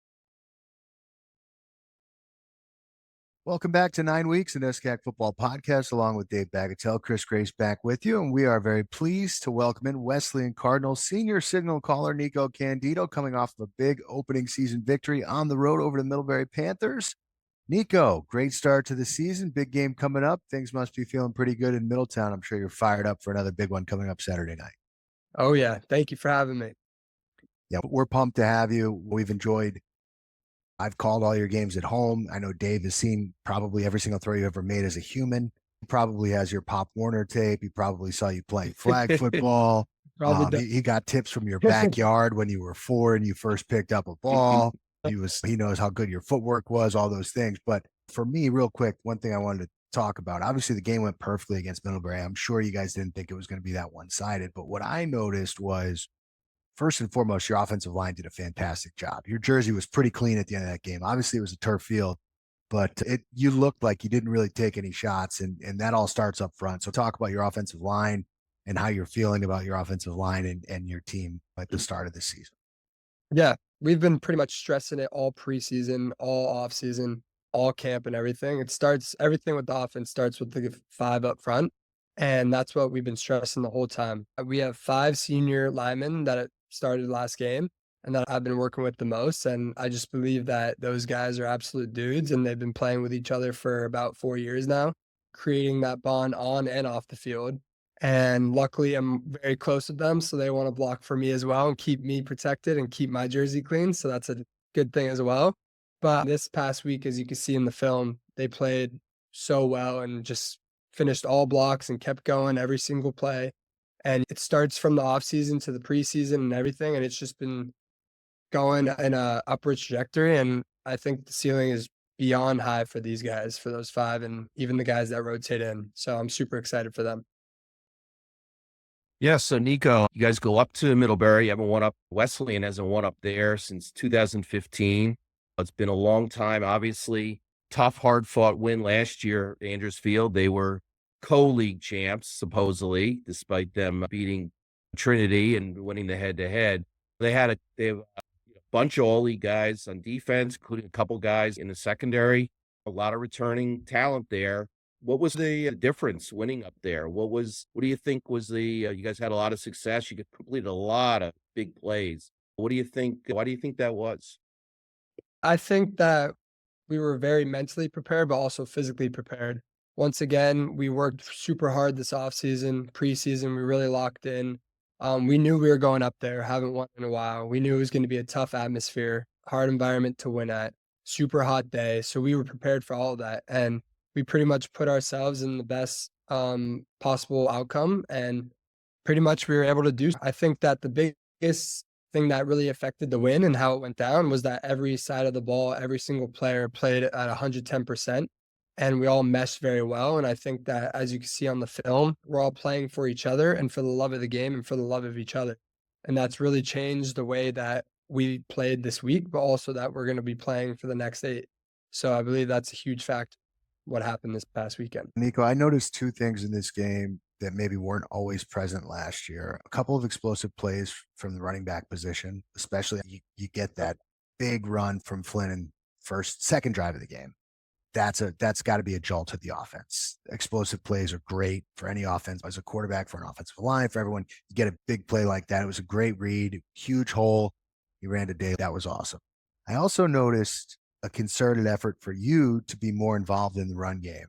Welcome back to 9 weeks of NESCAC Football Podcast, along with Dave Bagatelle. Chris Grace back with you, and we are very pleased to welcome in Wesleyan Cardinals senior signal caller Niko Candido, coming off of a big opening season victory on the road over the Middlebury Panthers. Niko, great start to the season. Big game coming up. Things must be feeling pretty good in Middletown. I'm sure you're fired up for another big one coming up Saturday night. Oh, yeah. Thank you for having me. Yeah, we're pumped to have you. I've called all your games at home. I know Dave has seen probably every single throw you ever made as a human. He probably has your Pop Warner tape. He probably saw you playing flag football. He got tips from your backyard when you were 4 and you first picked up a ball. He knows how good your footwork was, all those things. But for me, real quick, one thing I wanted to talk about, obviously the game went perfectly against Middlebury. I'm sure you guys didn't think it was going to be that one-sided, but what I noticed was, first and foremost, your offensive line did a fantastic job. Your jersey was pretty clean at the end of that game. Obviously, it was a turf field, but you looked like you didn't really take any shots, and that all starts up front. So talk about your offensive line and how you're feeling about your offensive line and your team at the start of the season. Yeah, we've been pretty much stressing it all preseason, all offseason, all camp and everything. Everything with the offense starts with the 5 up front, and that's what we've been stressing the whole time. We have 5 senior linemen that started last game and that I've been working with the most. And I just believe that those guys are absolute dudes, and they've been playing with each other for about 4 years now, creating that bond on and off the field. And luckily I'm very close with them, so they want to block for me as well and keep me protected and keep my jersey clean. So that's a good thing as well. But this past week, as you can see in the film, they played so well and just finished all blocks and kept going every single play. And it starts from the off season to the preseason and everything. And it's just been going in a upward trajectory. And I think the ceiling is beyond high for these guys, for those 5, and even the guys that rotate in. So I'm super excited for them. Yeah, so Niko, you guys go up to Middlebury. You haven't won up. Wesleyan hasn't won up there since 2015. It's been a long time, obviously. Tough, hard-fought win last year at Andrews Field. They were co-league champs, supposedly, despite them beating Trinity and winning the head-to-head. They have a bunch of all-league guys on defense, including a couple guys in the secondary. A lot of returning talent there. What was the difference winning up there? What do you think was you guys had a lot of success. You completed a lot of big plays. What do you think? Why do you think that was? I think that we were very mentally prepared, but also physically prepared. Once again, we worked super hard this offseason, preseason. We really locked in. We knew we were going up there, haven't won in a while. We knew it was going to be a tough atmosphere, hard environment to win at, super hot day. So we were prepared for all of that. And we pretty much put ourselves in the best possible outcome. And pretty much we were able to do. I think that the biggest thing that really affected the win and how it went down was that every side of the ball, every single player played at 110%, and we all meshed very well. And I think that, as you can see on the film, we're all playing for each other and for the love of the game and for the love of each other. And that's really changed the way that we played this week, but also that we're going to be playing for the next 8. So I believe that's a huge factor, what happened this past weekend. Niko, I noticed 2 things in this game that maybe weren't always present last year. A couple of explosive plays from the running back position, especially you get that big run from Flynn second drive of the game. That's got to be a jolt to the offense. Explosive plays are great for any offense. As a quarterback, for an offensive line, for everyone, you get a big play like that. It was a great read, huge hole. You ran today. That was awesome. I also noticed a concerted effort for you to be more involved in the run game.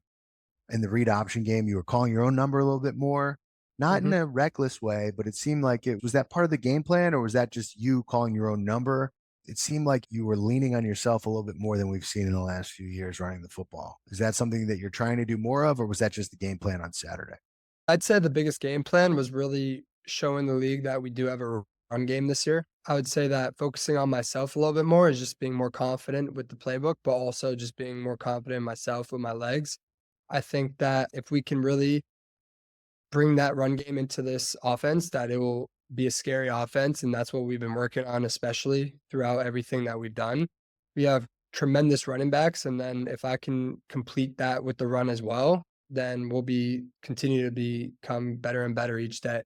In the read option game, you were calling your own number a little bit more, not in a reckless way, but it seemed like it was that part of the game plan, or was that just you calling your own number? It seemed like you were leaning on yourself a little bit more than we've seen in the last few years running the football. Is that something that you're trying to do more of, or was that just the game plan on Saturday? I'd say the biggest game plan was really showing the league that we do have a run game this year. I would say that focusing on myself a little bit more is just being more confident with the playbook, but also just being more confident in myself with my legs. I think that if we can really bring that run game into this offense, that it will be a scary offense. And that's what we've been working on, especially throughout everything that we've done. We have tremendous running backs. And then if I can complete that with the run as well, then we'll continue to become better and better each day.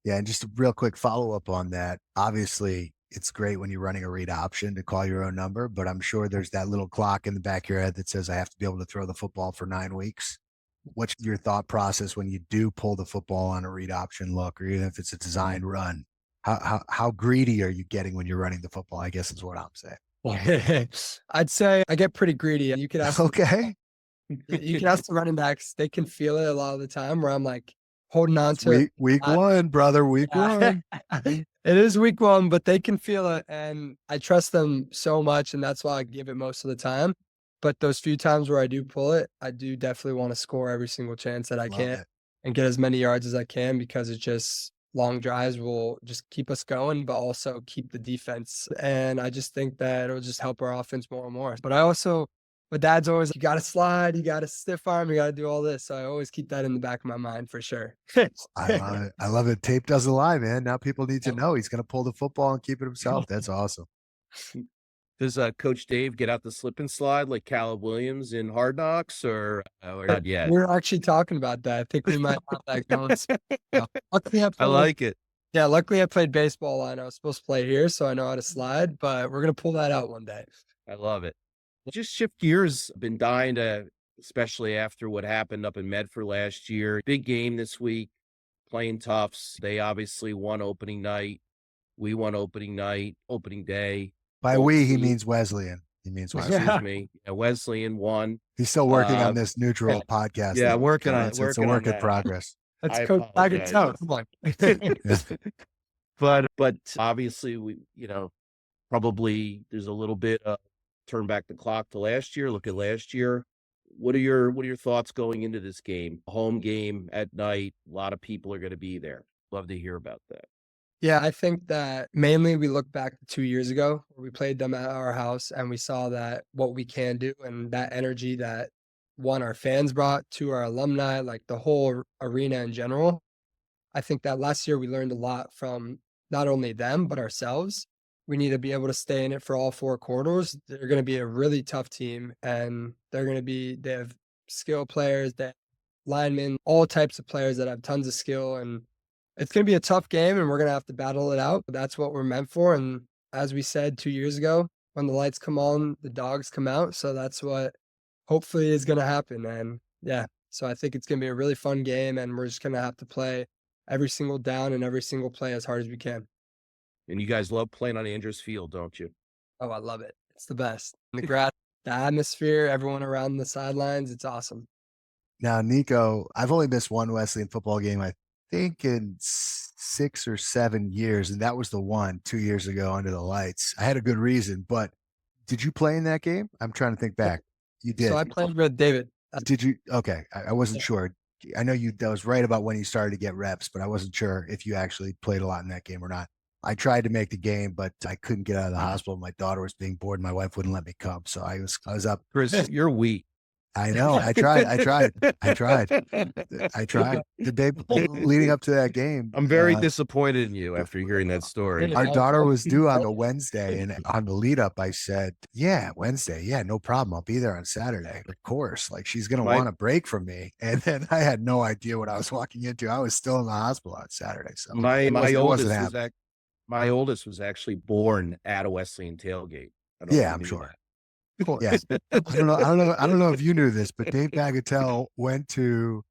Yeah. And just a real quick follow-up on that. Obviously, it's great when you're running a read option to call your own number, but I'm sure there's that little clock in the back of your head that says I have to be able to throw the football for 9 weeks. What's your thought process when you do pull the football on a read option look, or even if it's a designed run? How greedy are you getting when you're running the football, I guess is what I'm saying. I'd say I get pretty greedy. You could ask you can ask the running backs. They can feel it a lot of the time where I'm like holding on to it. Week one, brother, week one. It is week one, but they can feel it. And I trust them so much. And that's why I give it most of the time. But those few times where I do pull it, I do definitely want to score every single chance that I can and get as many yards as I can, because it's just long drives will just keep us going, but also keep the defense. And I just think that it'll just help our offense more and more. But my dad's always, you got to slide, you got to stiff arm, you got to do all this. So I always keep that in the back of my mind for sure. I love it. Tape doesn't lie, man. Now people need to know he's going to pull the football and keep it himself. That's awesome. Does Coach Dave get out the slip and slide like Caleb Williams in Hard Knocks, or not yet? We're actually talking about that. I think we might have that going. Luckily, I like it. Yeah, luckily I played baseball and I was supposed to play here, so I know how to slide, but we're going to pull that out one day. I love it. Just shift gears. Been dying to, especially after what happened up in Medford last year. Big game this week, playing Tufts. They obviously won opening night. We won opening day. By we, he means Wesleyan. He means Wesleyan. Excuse me. Yeah, Wesleyan won. He's still working on this neutral podcast. Yeah, working on it. It's a work in progress. That's Coach Bagatelle. Come on. But obviously, we probably there's a little bit of turn back the clock to last year. Look at last year. What are your thoughts going into this game? Home game at night. A lot of people are going to be there. Love to hear about that. Yeah, I think that mainly we look back 2 years ago where we played them at our house and we saw that what we can do and that energy that our fans brought to our alumni, like the whole arena in general. I think that last year we learned a lot from not only them, but ourselves. We need to be able to stay in it for all 4 quarters. They're going to be a really tough team, and they have skill players, they have linemen, all types of players that have tons of skill, and it's going to be a tough game and we're going to have to battle it out. That's what we're meant for. And as we said 2 years ago, when the lights come on, the dogs come out. So that's what hopefully is going to happen. And yeah, so I think it's going to be a really fun game, and we're just going to have to play every single down and every single play as hard as we can. And you guys love playing on Andrews Field, don't you? Oh, I love it. It's the best. The grass, the atmosphere, everyone around the sidelines. It's awesome. Now, Niko, I've only missed one Wesleyan football game, I think in 6 or 7 years. And that was the one 2 years ago under the lights. I had a good reason, but did you play in that game? I'm trying to think back. You did. So I played with David. Did you? Okay. I wasn't sure. I know that was right about when you started to get reps, but I wasn't sure if you actually played a lot in that game or not. I tried to make the game, but I couldn't get out of the hospital. My daughter was being bored. My wife wouldn't let me come. So I was up. Chris, you're weak. I know. I tried. The day leading up to that game. I'm very disappointed in you after hearing that story. Our daughter was due on a Wednesday, and on the lead up, I said, yeah, Wednesday. Yeah, no problem. I'll be there on Saturday. Of course. Like, she's going to want a break from me. And then I had no idea what I was walking into. I was still in the hospital on Saturday. So my oldest was actually born at a Wesleyan tailgate. Yeah, I'm sure. course. Yes. I don't know if you knew this, but Dave Bagatelle went to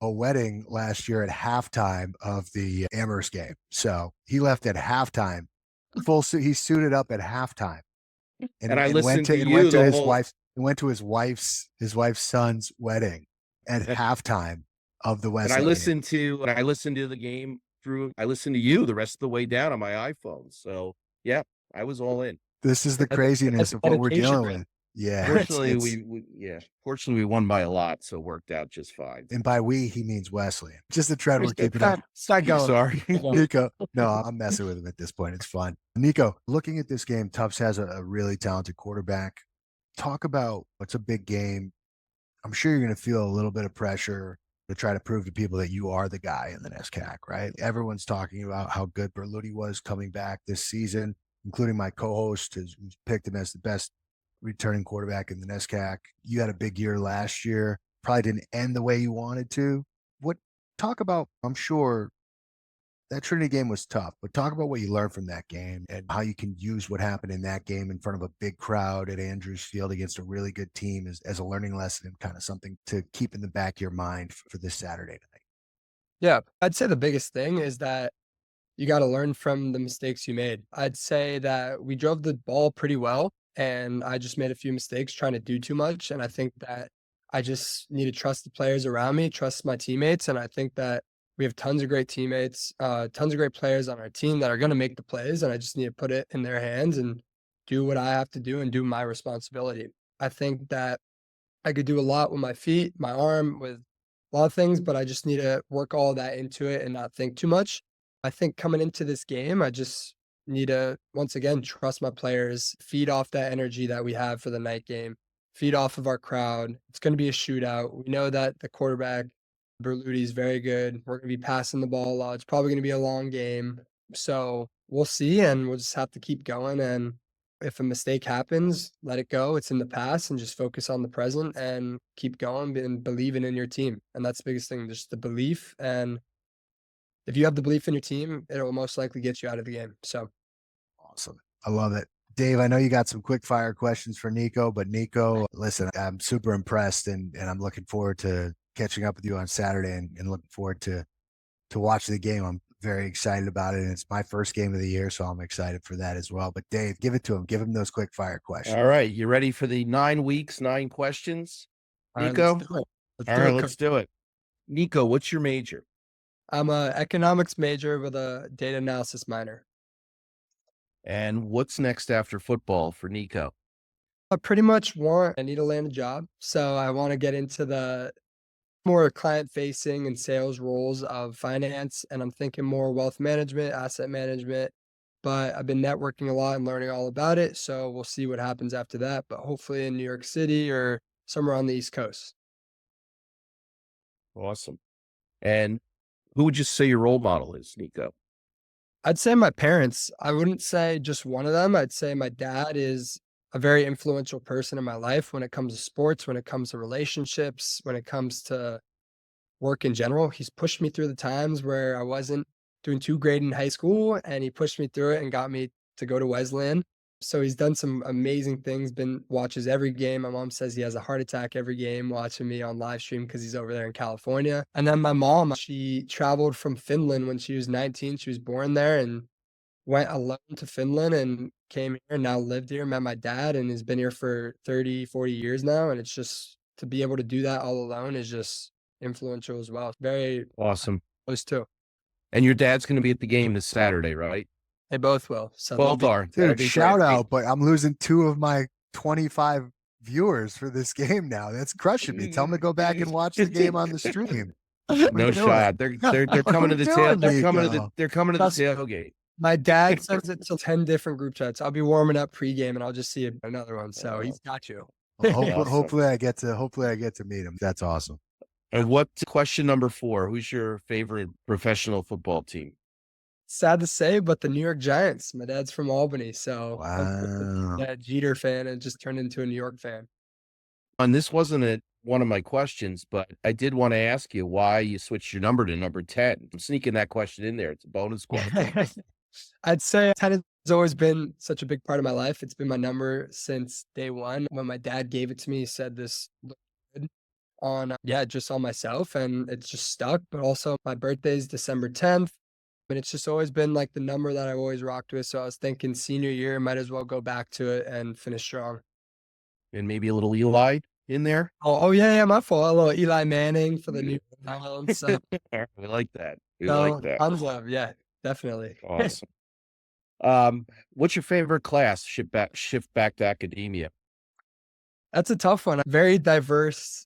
a wedding last year at halftime of the Amherst game. So he left at halftime, full suit. He suited up at halftime, And I and listened to you the whole. went to his wife's son's wedding at halftime of the And Wesleyan. I listened to the game through. I listened to you the rest of the way down on my iPhone. So yeah, I was all in. This is the craziness of what we're dealing with. Yeah. Fortunately, fortunately we won by a lot, so it worked out just fine. And by we, he means Wesleyan. Just a trend we're keeping up. Start going. Sorry. Niko. No, I'm messing with him at this point. It's fun. Niko, looking at this game, Tufts has a really talented quarterback. Talk about what's a big game. I'm sure you're going to feel a little bit of pressure to try to prove to people that you are the guy in the NESCAC, right? Everyone's talking about how good Berluti was coming back this season, including my co-host who's picked him as the best returning quarterback in the NESCAC. You had a big year last year. Probably didn't end the way you wanted to. Talk about, I'm sure that Trinity game was tough, but talk about what you learned from that game and how you can use what happened in that game in front of a big crowd at Andrews Field against a really good team as a learning lesson and kind of something to keep in the back of your mind for this Saturday night. Yeah, I'd say the biggest thing is that you got to learn from the mistakes you made. I'd say that we drove the ball pretty well, and I just made a few mistakes trying to do too much. And I think that I just need to trust the players around me, trust my teammates. And I think that we have tons of great teammates, tons of great players on our team that are going to make the plays. And I just need to put it in their hands and do what I have to do and do my responsibility. I think that I could do a lot with my feet, my arm, with a lot of things, but I just need to work all that into it and not think too much. I think coming into this game, I just need to, once again, trust my players, feed off that energy that we have for the night game, feed off of our crowd. It's going to be a shootout. We know that the quarterback, Berluti, is very good. We're going to be passing the ball a lot. It's probably going to be a long game. So we'll see, and we'll just have to keep going. And if a mistake happens, let it go. It's in the past, and just focus on the present and keep going and believing in your team. And that's the biggest thing, just the belief. And if you have the belief in your team, it'll most likely get you out of the game. So awesome. I love it. Dave, I know you got some quick fire questions for Niko, but Niko, listen, I'm super impressed and I'm looking forward to catching up with you on Saturday and looking forward to watching the game. I'm very excited about it. And it's my first game of the year, so I'm excited for that as well. But Dave, give it to him. Give him those quick fire questions. All right. You ready for the 9 weeks, 9 questions? Niko? Let's do it. Niko, what's your major? I'm an economics major with a data analysis minor. And what's next after football for Niko? I need to land a job. So I want to get into the more client-facing and sales roles of finance. And I'm thinking more wealth management, asset management. But I've been networking a lot and learning all about it. So we'll see what happens after that. But hopefully in New York City or somewhere on the East Coast. Awesome. And who would you say your role model is, Niko? I'd say my parents. I wouldn't say just one of them. I'd say my dad is a very influential person in my life when it comes to sports, when it comes to relationships, when it comes to work in general. He's pushed me through the times where I wasn't doing too great in high school, and he pushed me through it and got me to go to Wesleyan. So he's done some amazing things, watches every game. My mom says he has a heart attack every game watching me on live stream because he's over there in California. And then my mom, she traveled from Finland when she was 19. She was born there and went alone to Finland and came here and now lived here, met my dad, and has been here for 30, 40 years now. And it's just, to be able to do that all alone is just influential as well. Very awesome. Close too. And your dad's going to be at the game this Saturday, right? They both will. So both are. Dude, shout out, but I'm losing 2 of my 25 viewers for this game now. That's crushing me. Tell them to go back and watch the game on the stream. No shot. They're coming to the tail. They're coming to the tailgate. My dad sends it to 10 different group chats. I'll be warming up pregame and I'll just see another one. So he's got you. Hopefully I get to meet him. That's awesome. And what's question number 4? Who's your favorite professional football team? Sad to say, but the New York Giants. My dad's from Albany, so wow. I'm a Jeter fan and just turned into a New York fan. And this wasn't one of my questions, but I did want to ask you why you switched your number to number 10. I'm sneaking that question in there. It's a bonus question. I'd say 10 is It's always been such a big part of my life. It's been my number since day one. When my dad gave it to me, he said this looked good on, just on myself, and it's just stuck. But also my birthday is December 10th. And it's just always been like the number that I've always rocked with. So I was thinking senior year, might as well go back to it and finish strong. And maybe a little Eli in there. Oh yeah, my fault. A little Eli Manning for the New Balance. So, We like that. We no, like that. tons of, yeah, definitely. Awesome. What's your favorite class? Shift back to academia. That's a tough one. Very diverse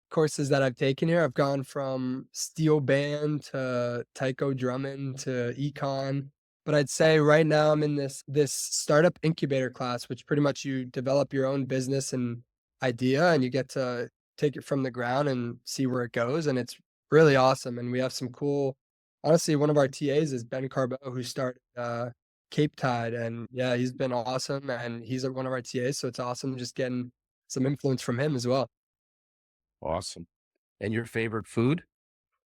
courses that I've taken here. I've gone from steel band to taiko drumming to econ. But I'd say right now I'm in this startup incubator class, which pretty much you develop your own business and idea, and you get to take it from the ground and see where it goes. And it's really awesome. And we have some cool, honestly, one of our TAs is Ben Carbo, who started Cape Tide. And yeah, he's been awesome. And he's one of our TAs. So it's awesome just getting some influence from him as well. Awesome. And your favorite food?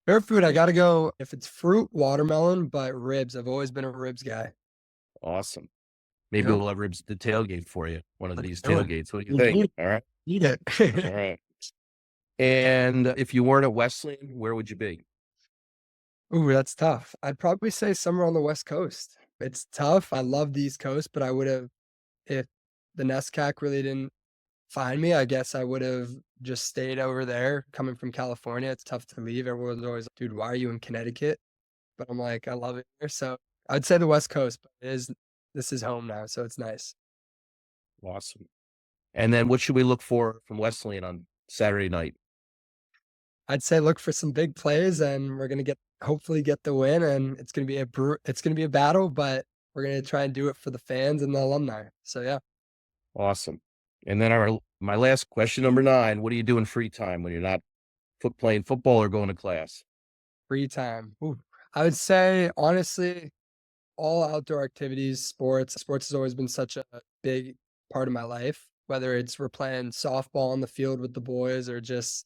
Favorite food, I gotta go, if it's fruit, watermelon, but ribs. I've always been a ribs guy. Awesome. Maybe Yep. we'll have ribs at the tailgate for you. One of Let's these do it. tailgates. What do you Let's think? do All right. Eat it. All right. And if you weren't at Wesleyan, where would you be? Ooh, that's tough. I'd probably say somewhere on the West Coast. It's tough. I love the East Coast, but I would have, if the NESCAC really didn't find me, I guess I would have just stayed over there. Coming from California, it's tough to leave. Everyone's always like, dude, why are you in Connecticut? But I'm like, I love it here. So I'd say the West Coast, but this is home now, so it's nice. Awesome. And then what should we look for from Wesleyan on Saturday night? I'd say look for some big plays, and we're gonna hopefully get the win. And it's gonna be a battle, but we're gonna try and do it for the fans and the alumni. So yeah. Awesome. And then my last question, number 9, what do you do in free time when you're not playing football or going to class? Free time. Ooh. I would say honestly, all outdoor activities, sports. Sports has always been such a big part of my life. Whether it's we're playing softball on the field with the boys or just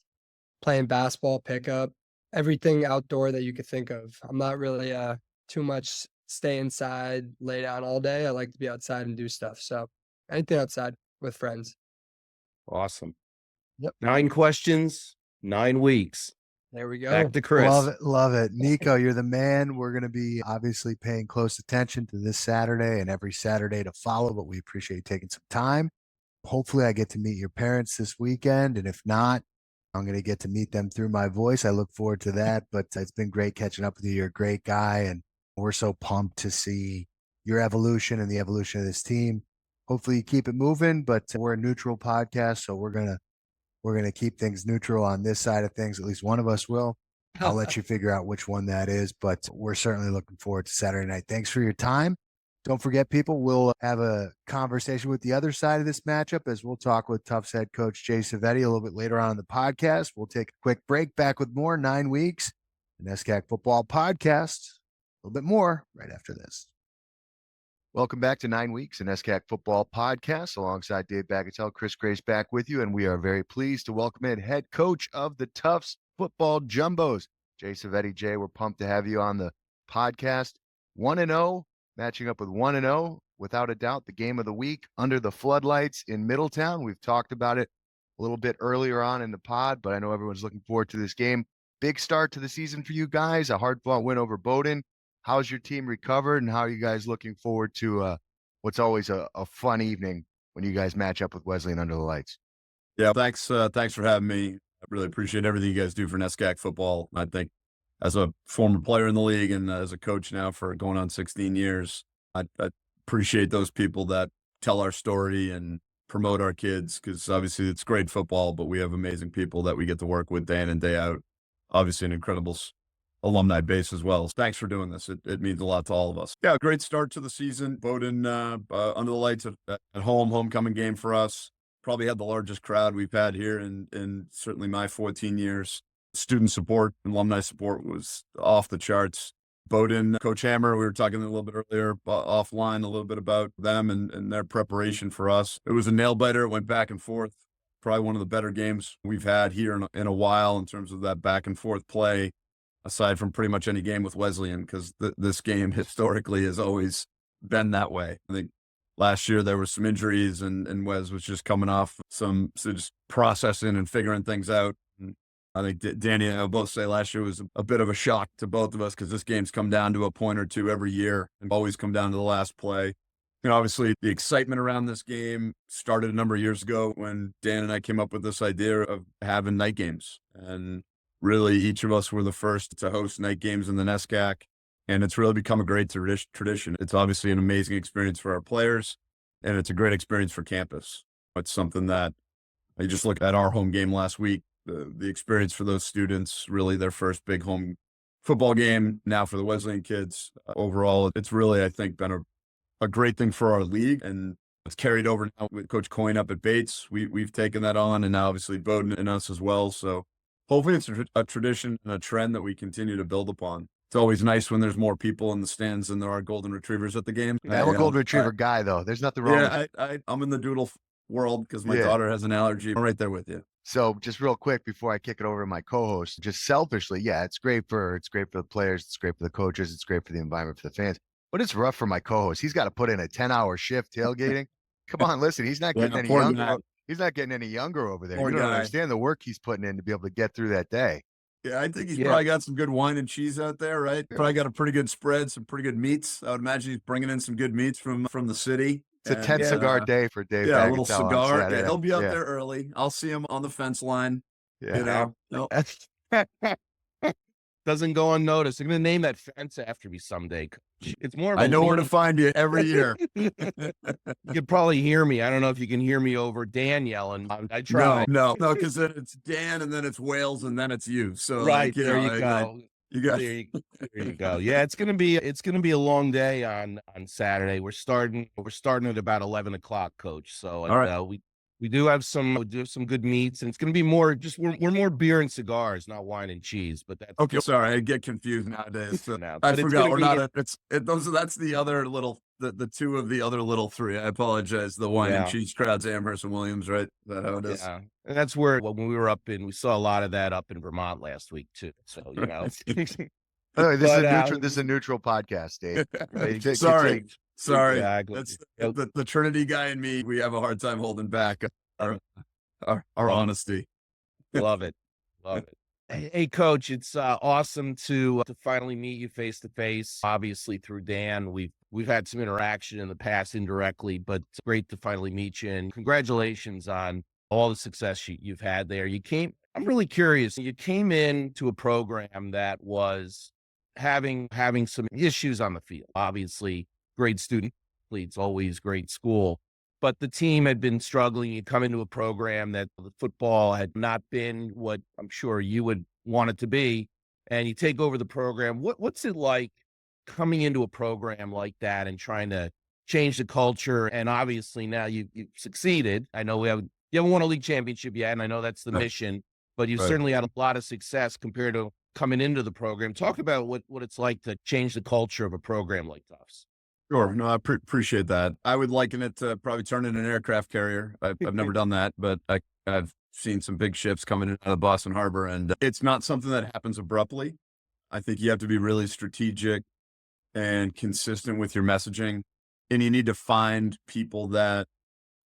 playing basketball, pickup, everything outdoor that you could think of. I'm not really too much stay inside, lay down all day. I like to be outside and do stuff. So anything outside with friends. Awesome. Yep. 9 questions, 9 weeks. There we go. Back to Chris. Love it. Love it. Niko, you're the man. We're going to be obviously paying close attention to this Saturday and every Saturday to follow, but we appreciate you taking some time. Hopefully I get to meet your parents this weekend. And if not, I'm going to get to meet them through my voice. I look forward to that, but it's been great catching up with you. You're a great guy. And we're so pumped to see your evolution and the evolution of this team. Hopefully you keep it moving, but we're a neutral podcast. So we're going to keep things neutral on this side of things. At least one of us will. I'll let you figure out which one that is, but we're certainly looking forward to Saturday night. Thanks for your time. Don't forget, people, we'll have a conversation with the other side of this matchup as we'll talk with Tufts head coach Jay Civetti a little bit later on in the podcast. We'll take a quick break, back with more 9 weeks, the NESCAC Football Podcast. A little bit more right after this. Welcome back to 9 weeks, the NESCAC Football Podcast, alongside Dave Bagatelle, Chris Grace back with you, and we are very pleased to welcome in head coach of the Tufts Football Jumbos, Jay Civetti. Jay, we're pumped to have you on the podcast. 1-0, matching up with 1-0, without a doubt, the game of the week under the floodlights in Middletown. We've talked about it a little bit earlier on in the pod, but I know everyone's looking forward to this game. Big start to the season for you guys, a hard-fought win over Bowdoin. How's your team recovered, and how are you guys looking forward to what's always a fun evening when you guys match up with Wesleyan under the lights? Yeah, thanks for having me. I really appreciate everything you guys do for NESCAC football. I think as a former player in the league and as a coach now for going on 16 years, I appreciate those people that tell our story and promote our kids, because obviously it's great football, but we have amazing people that we get to work with day in and day out. Obviously an incredible alumni base as well. Thanks for doing this. It means a lot to all of us. Yeah, great start to the season. Bowdoin under the lights at home, homecoming game for us. Probably had the largest crowd we've had here in certainly my 14 years. Student support, alumni support was off the charts. Bowdoin, Coach Hammer, we were talking a little bit earlier offline a little bit about them and their preparation for us. It was a nail biter. It went back and forth. Probably one of the better games we've had here in a while in terms of that back and forth play. aside from pretty much any game with Wesleyan, because this game historically has always been that way. I think last year there were some injuries, and Wes was just coming off so just processing and figuring things out. And I think Danny and I both say last year was a bit of a shock to both of us, because this game's come down to a point or two every year and always come down to the last play. Obviously the excitement around this game started a number of years ago when Dan and I came up with this idea of having night games. And really, each of us were the first to host night games in the NESCAC. And it's really become a great tradition. It's obviously an amazing experience for our players, and it's a great experience for campus. It's something that you just look at our home game last week, the experience for those students, really their first big home football game now for the Wesleyan kids. Overall, it's really, I think, been a great thing for our league, and it's carried over now with Coach Coyne up at Bates. We've taken that on, and now obviously Bowden and us as well. So hopefully it's a tradition and a trend that we continue to build upon. It's always nice when there's more people in the stands than there are golden retrievers at the game. I'm a golden retriever guy, though. There's nothing wrong with it. I'm in the doodle world because my daughter has an allergy. I'm right there with you. So just real quick before I kick it over to my co-host, just selfishly, it's great for the players, it's great for the coaches, it's great for the environment, for the fans. But it's rough for my co-host. He's got to put in a 10-hour shift tailgating. Come on, listen, he's not getting any younger. He's not getting any younger over there. You don't understand the work he's putting in to be able to get through that day. Yeah, I think he's probably got some good wine and cheese out there, right? Probably got a pretty good spread, some pretty good meats. I would imagine he's bringing in some good meats from the city. It's a 10 cigar day for Dave Bagatelle. Yeah, a little cigar. Yeah, he'll be out there early. I'll see him on the fence line. Yeah. Doesn't go unnoticed. I'm going to name that fence after me someday. It's more of I know where to find you every year. You could probably hear me. I don't know if you can hear me over Dan yelling. I try. No, because then it's Dan, and then it's Wales, and then it's you. So right, there you go. There you go. Yeah, it's gonna be a long day on Saturday. We're starting at about 11 o'clock, Coach. So all right. we do have some good meats, and it's gonna be more we're more beer and cigars, not wine and cheese. But that's okay. Sorry, I get confused nowadays. So now, I forgot we're not. That's the other little the two of the other little three. I apologize. The wine and cheese crowds, Amherst and Williams, right? Is that how it is? Yeah, and that's where when we were we saw a lot of that up in Vermont last week too. So this is a neutral podcast, Dave. Sorry. Exactly. That's the Trinity guy and me. We have a hard time holding back our honesty. Love it. Hey, Coach, it's awesome to finally meet you face to face. Obviously, through Dan, we've had some interaction in the past indirectly, but it's great to finally meet you. And congratulations on all the success you've had there. I'm really curious. You came into a program that was having some issues on the field. Obviously, great student athletes, always great school. But the team had been struggling. You come into a program that the football had not been what I'm sure you would want it to be, and you take over the program. What's it like coming into a program like that and trying to change the culture? And obviously now you've succeeded. I know you haven't won a league championship yet, and I know that's the mission, but you've certainly had a lot of success compared to coming into the program. Talk about what it's like to change the culture of a program like Tufts. Sure. No, I appreciate that. I would liken it to probably turning an aircraft carrier. I've never done that, but I've seen some big ships coming in out of Boston Harbor, and it's not something that happens abruptly. I think you have to be really strategic and consistent with your messaging, and you need to find people that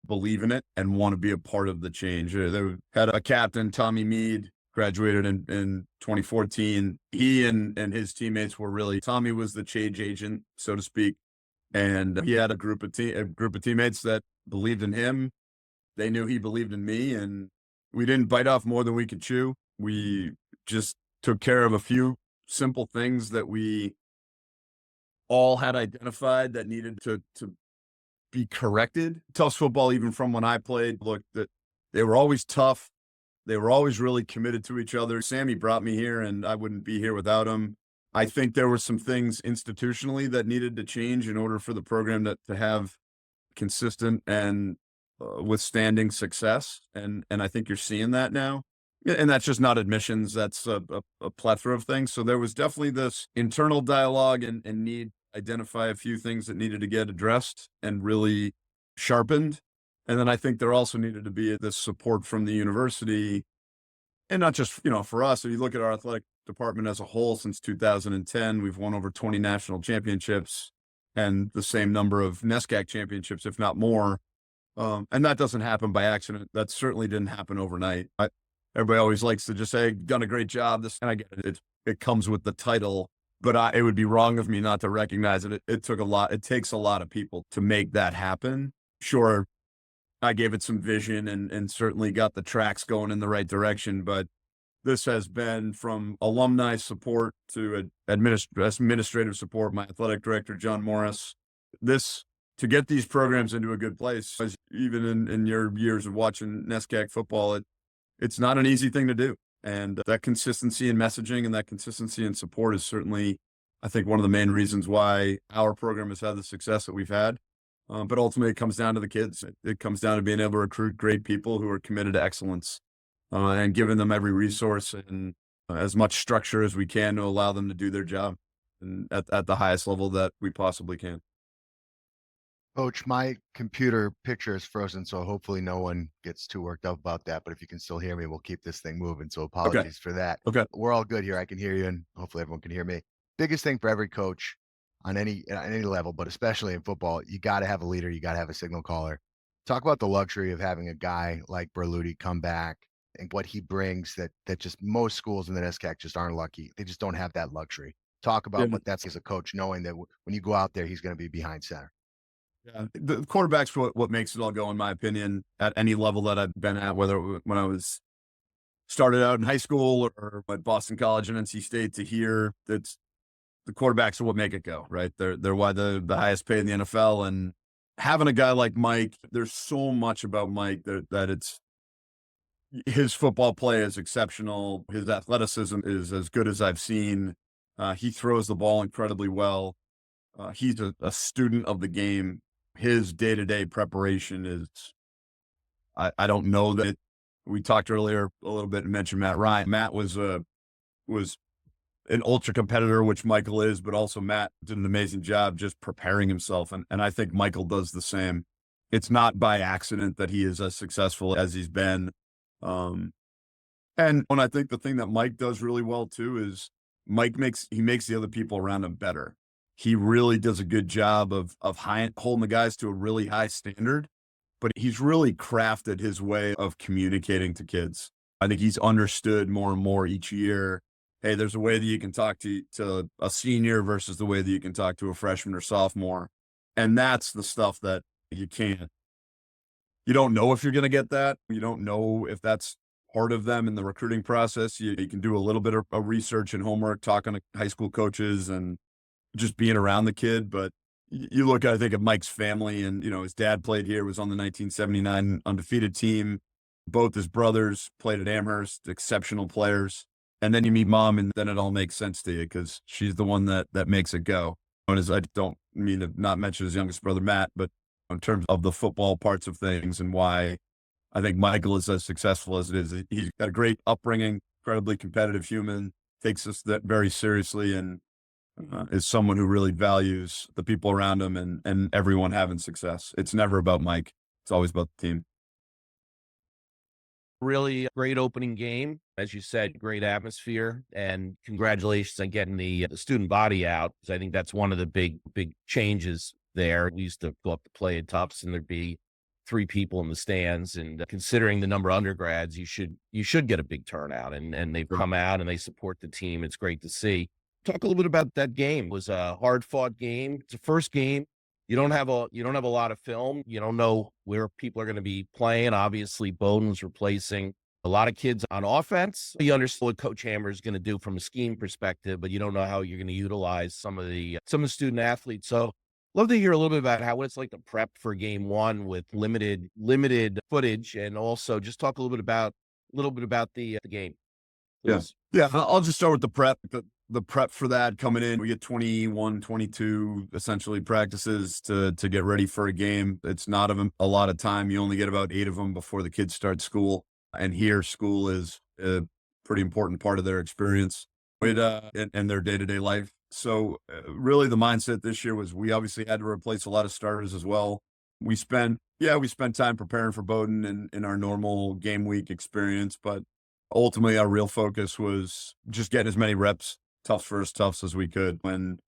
believe in it and want to be a part of the change. They had a captain, Tommy Mead, graduated in 2014. He and his teammates were really, Tommy was the change agent, so to speak. And he had a group of teammates that believed in him. They knew he believed in me, and we didn't bite off more than we could chew. We just took care of a few simple things that we all had identified that needed to be corrected. Tufts football, even from when I played, look, that they were always tough. They were always really committed to each other. Sammy brought me here, and I wouldn't be here without him. I think there were some things institutionally that needed to change in order for the program to have consistent and withstanding success. And I think you're seeing that now. And that's just not admissions. That's a plethora of things. So there was definitely this internal dialogue and need to identify a few things that needed to get addressed and really sharpened. And then I think there also needed to be this support from the university, and not just, for us. If you look at our athletic department as a whole since 2010. We've won over 20 national championships and the same number of NESCAC championships, if not more. And that doesn't happen by accident. That certainly didn't happen overnight. Everybody always likes to just say, done a great job. And I get it. It comes with the title, but it would be wrong of me not to recognize it. It took a lot. It takes a lot of people to make that happen. Sure, I gave it some vision and certainly got the tracks going in the right direction, but this has been from alumni support to administrative support, my athletic director, John Morris. To get these programs into a good place, even in your years of watching NESCAC football, it's not an easy thing to do. And that consistency in messaging and that consistency in support is certainly, I think, one of the main reasons why our program has had the success that we've had. But ultimately, it comes down to the kids. It comes down to being able to recruit great people who are committed to excellence and giving them every resource and as much structure as we can to allow them to do their job and at the highest level that we possibly can. Coach, my computer picture is frozen, so hopefully no one gets too worked up about that. But if you can still hear me, we'll keep this thing moving. So apologies for that. Okay. We're all good here. I can hear you, and hopefully everyone can hear me. Biggest thing for every coach on any level, but especially in football, you got to have a leader. You got to have a signal caller. Talk about the luxury of having a guy like Berluti come back and what he brings that just most schools in the NESCAC just aren't lucky. They just don't have that luxury. Talk about what that's as a coach, knowing that when you go out there, he's going to be behind center. Yeah, the quarterback's what makes it all go, in my opinion, at any level that I've been at, whether when I was started out in high school or at Boston College and NC State to here, that's the quarterbacks are what make it go, right? They're why the highest paid in the NFL. And having a guy like Mike, there's so much about Mike that it's his football play is exceptional. His athleticism is as good as I've seen. He throws the ball incredibly well. He's a student of the game. His day-to-day preparation is, I don't know that we talked earlier a little bit and mentioned Matt Ryan. Matt was an ultra competitor, which Michael is, but also Matt did an amazing job just preparing himself. And I think Michael does the same. It's not by accident that he is as successful as he's been. And I think the thing that Mike does really well too is he makes the other people around him better. He really does a good job of holding the guys to a really high standard, but he's really crafted his way of communicating to kids. I think he's understood more and more each year. Hey, there's a way that you can talk to a senior versus the way that you can talk to a freshman or sophomore. And that's the stuff that you don't know if you're going to get that. You don't know if that's part of them in the recruiting process. You can do a little bit of research and homework, talking to high school coaches and just being around the kid. But you look, I think, at Mike's family and, his dad played here, was on the 1979 undefeated team. Both his brothers played at Amherst, exceptional players. And then you meet mom and then it all makes sense to you because she's the one that makes it go. And I don't mean to not mention his youngest brother, Matt, but in terms of the football parts of things and why I think Michael is as successful as it is. He's got a great upbringing, incredibly competitive human, takes us that very seriously, and is someone who really values the people around him and everyone having success. It's never about Mike. It's always about the team. Really great opening game. As you said, great atmosphere, and congratulations on getting the student body out. Because I think that's one of the big changes there. We used to go up to play at Tufts and there'd be 3 people in the stands, and considering the number of undergrads, you should get a big turnout, and they've come out and they support the team. It's great to see. Talk a little bit about that game. It was a hard-fought game. It's a first game. You don't have a lot of film. You don't know where people are going to be playing. Obviously, Bowdoin's replacing a lot of kids on offense. You understand what Coach Hammer is going to do from a scheme perspective, but you don't know how you're going to utilize some of the student athletes. So, love to hear a little bit about what it's like to prep for game one with limited footage, and also just talk a little bit about the game. Please. Yeah. I'll just start with the prep. The prep for that coming in, we get 21, 22 essentially practices to get ready for a game. It's not a lot of time. You only get about 8 of them before the kids start school. And here, school is a pretty important part of their experience and their day-to-day life. So really the mindset this year was we obviously had to replace a lot of starters as well. We spent time preparing for Bowdoin in our normal game week experience, but ultimately our real focus was just getting as many reps, Tufts first, Tufts as we could, when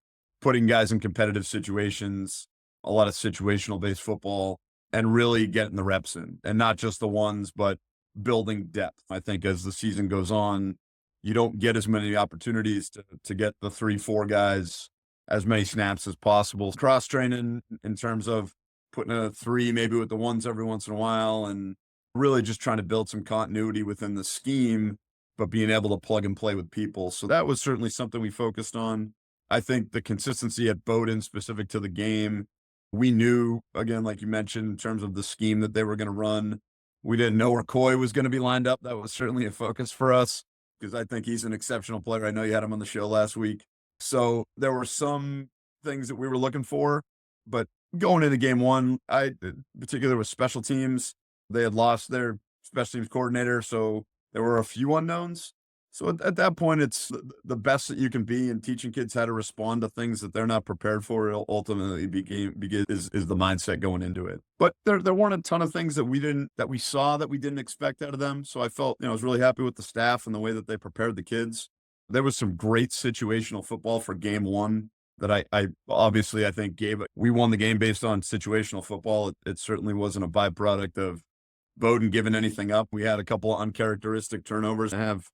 putting guys in competitive situations, a lot of situational based football, and really getting the reps in, and not just the ones, but building depth. I think as the season goes on, you don't get as many opportunities to get the 3-4 guys as many snaps as possible. Cross training in terms of putting a 3 maybe with the ones every once in a while, and really just trying to build some continuity within the scheme, but being able to plug and play with people. So that was certainly something we focused on. I think the consistency at Bowdoin specific to the game, we knew, again, like you mentioned, in terms of the scheme that they were going to run. We didn't know where Coy was going to be lined up. That was certainly a focus for us because I think he's an exceptional player. I know you had him on the show last week. So there were some things that we were looking for, but going into game one, in particular with special teams, they had lost their special teams coordinator. So there were a few unknowns. So at that point, it's the best that you can be in teaching kids how to respond to things that they're not prepared for. It'll ultimately is the mindset going into it. But there weren't a ton of things that we saw that we didn't expect out of them. So I felt, I was really happy with the staff and the way that they prepared the kids. There was some great situational football for game one that I obviously I think we won the game based on situational football. It certainly wasn't a byproduct of Bowdoin giving anything up. We had a couple of uncharacteristic turnovers. Have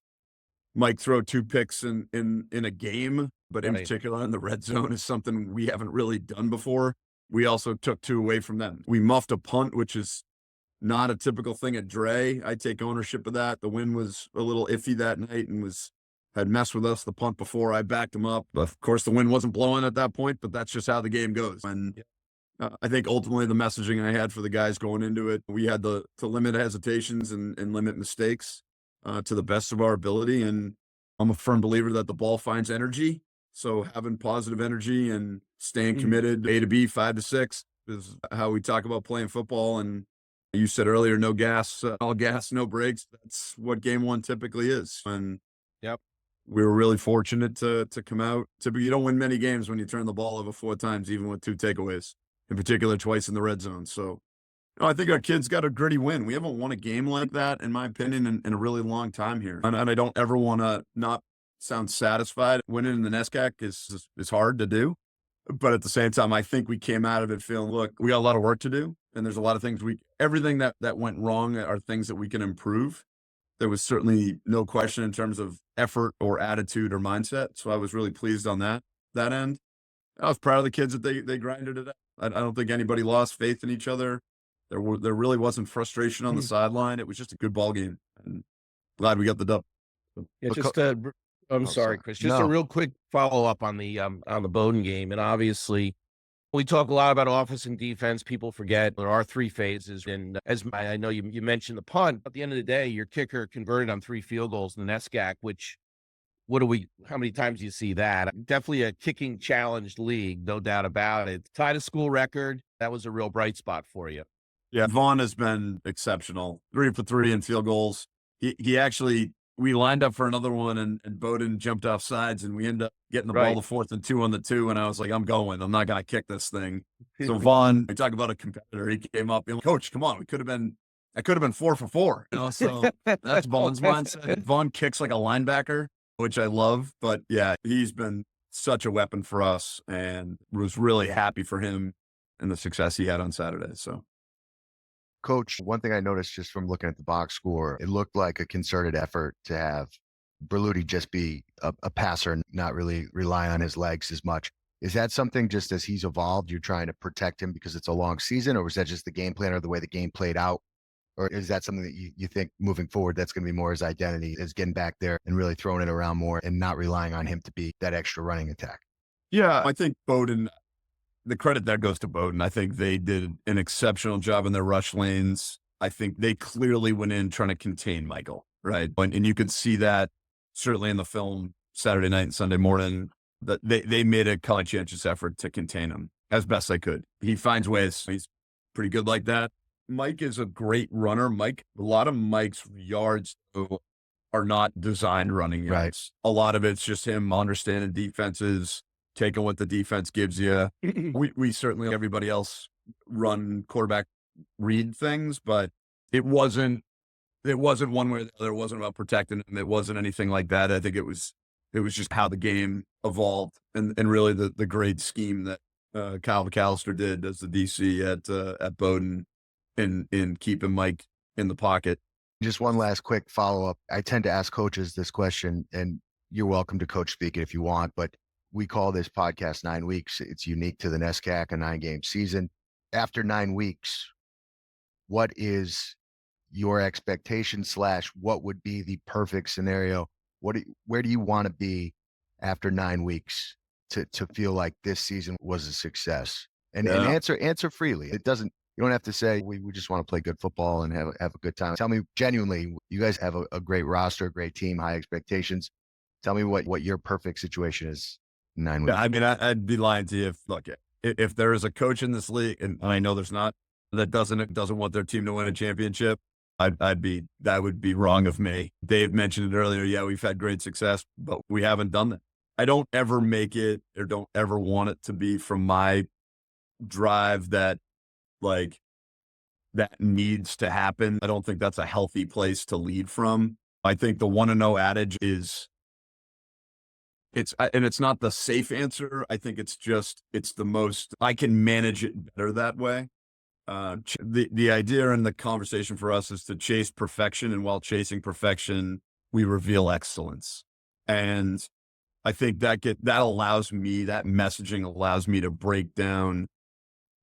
Mike throw 2 picks in a game, but in particular in the red zone is something we haven't really done before. We also took 2 away from them. We muffed a punt, which is not a typical thing at Dre. I take ownership of that. The wind was a little iffy that night and had messed with us the punt before. I backed him up. Of course, the wind wasn't blowing at that point, but that's just how the game goes. And I think ultimately the messaging I had for the guys going into it, we had to limit hesitations and limit mistakes to the best of our ability. And I'm a firm believer that the ball finds energy. So having positive energy and staying committed, A to B, 5 to 6 is how we talk about playing football. And you said earlier, no gas, all gas, no brakes. That's what game one typically is. And we were really fortunate to come out. You don't win many games when you turn the ball over 4 times, even with 2 takeaways, in particular twice in the red zone. So I think our kids got a gritty win. We haven't won a game like that, in my opinion, in a really long time here. And I don't ever want to not sound satisfied. Winning in the NESCAC is hard to do. But at the same time, I think we came out of it feeling, look, we got a lot of work to do. And there's a lot of things everything that went wrong are things that we can improve. There was certainly no question in terms of effort or attitude or mindset. So I was really pleased on that end. I was proud of the kids that they grinded it out. I don't think anybody lost faith in each other. There really wasn't frustration on the sideline. It was just a good ball game, and glad we got the dub. Yeah, I'm sorry, Chris. Just a real quick follow up on the Bowdoin game, and obviously we talk a lot about offense and defense. People forget there are 3 phases, and I know you mentioned the punt. At the end of the day, your kicker converted on 3 field goals in the NESCAC, which how many times do you see that? Definitely a kicking challenged league, no doubt about it. Tied a school record. That was a real bright spot for you. Yeah, Vaughn has been exceptional. 3 for 3 in field goals. He actually, we lined up for another one, and Bowdoin jumped off sides, and we ended up getting the ball to 4th and 2 on the 2, and I was like, I'm going. I'm not going to kick this thing. So Vaughn, we talk about a competitor. He came up and, Coach, come on. I could have been 4 for 4. So that's Vaughn's mindset. Vaughn kicks like a linebacker, which I love. But yeah, he's been such a weapon for us, and was really happy for him and the success he had on Saturday. So. Coach, one thing I noticed just from looking at the box score, it looked like a concerted effort to have Berluti just be a passer and not really rely on his legs as much. Is that something just as he's evolved, you're trying to protect him because it's a long season, or was that just the game plan or the way the game played out? Or is that something that you think moving forward, that's going to be more his identity, is getting back there and really throwing it around more and not relying on him to be that extra running attack? Yeah, I think Bowdoin, the credit there goes to Bowdoin. I think they did an exceptional job in their rush lanes. I think they clearly went in trying to contain Michael, right? And you could see that certainly in the film Saturday night and Sunday morning, that they made a conscientious effort to contain him as best they could. He finds ways. He's pretty good like that. Mike is a great runner. A lot of Mike's yards are not designed running yards. Right. A lot of it's just him understanding defenses, taking what the defense gives you. We certainly, everybody else, run quarterback read things, but it wasn't it wasn't one way or the other. It wasn't about protecting him. It wasn't anything like that. I think it was just how the game evolved and really the great scheme that Kyle McAllister did as the DC at Bowdoin in keeping Mike in the pocket. Just one last quick follow-up. I tend to ask coaches this question, and you're welcome to coach speak it if you want, but we call this podcast 9 weeks. It's unique to the NESCAC, a 9-game season. After 9 weeks, what is your expectation / what would be the perfect scenario? Where do you want to be after 9 weeks to feel like this season was a success? And answer freely. You don't have to say we just want to play good football and have a good time. Tell me genuinely, you guys have a great roster, great team, high expectations. Tell me what your perfect situation is in 9 weeks. Yeah, I mean, I'd be lying to you if there is a coach in this league, and I know there's not, that doesn't want their team to win a championship, that would be wrong of me. Dave mentioned it earlier. Yeah, we've had great success, but we haven't done that. I don't ever make it or don't ever want it to be from my drive that needs to happen. I don't think that's a healthy place to lead from. I think the 1-0 adage is, it's not the safe answer. I think it's the most, I can manage it better that way. The idea and the conversation for us is to chase perfection. And while chasing perfection, we reveal excellence. And I think that messaging allows me to break down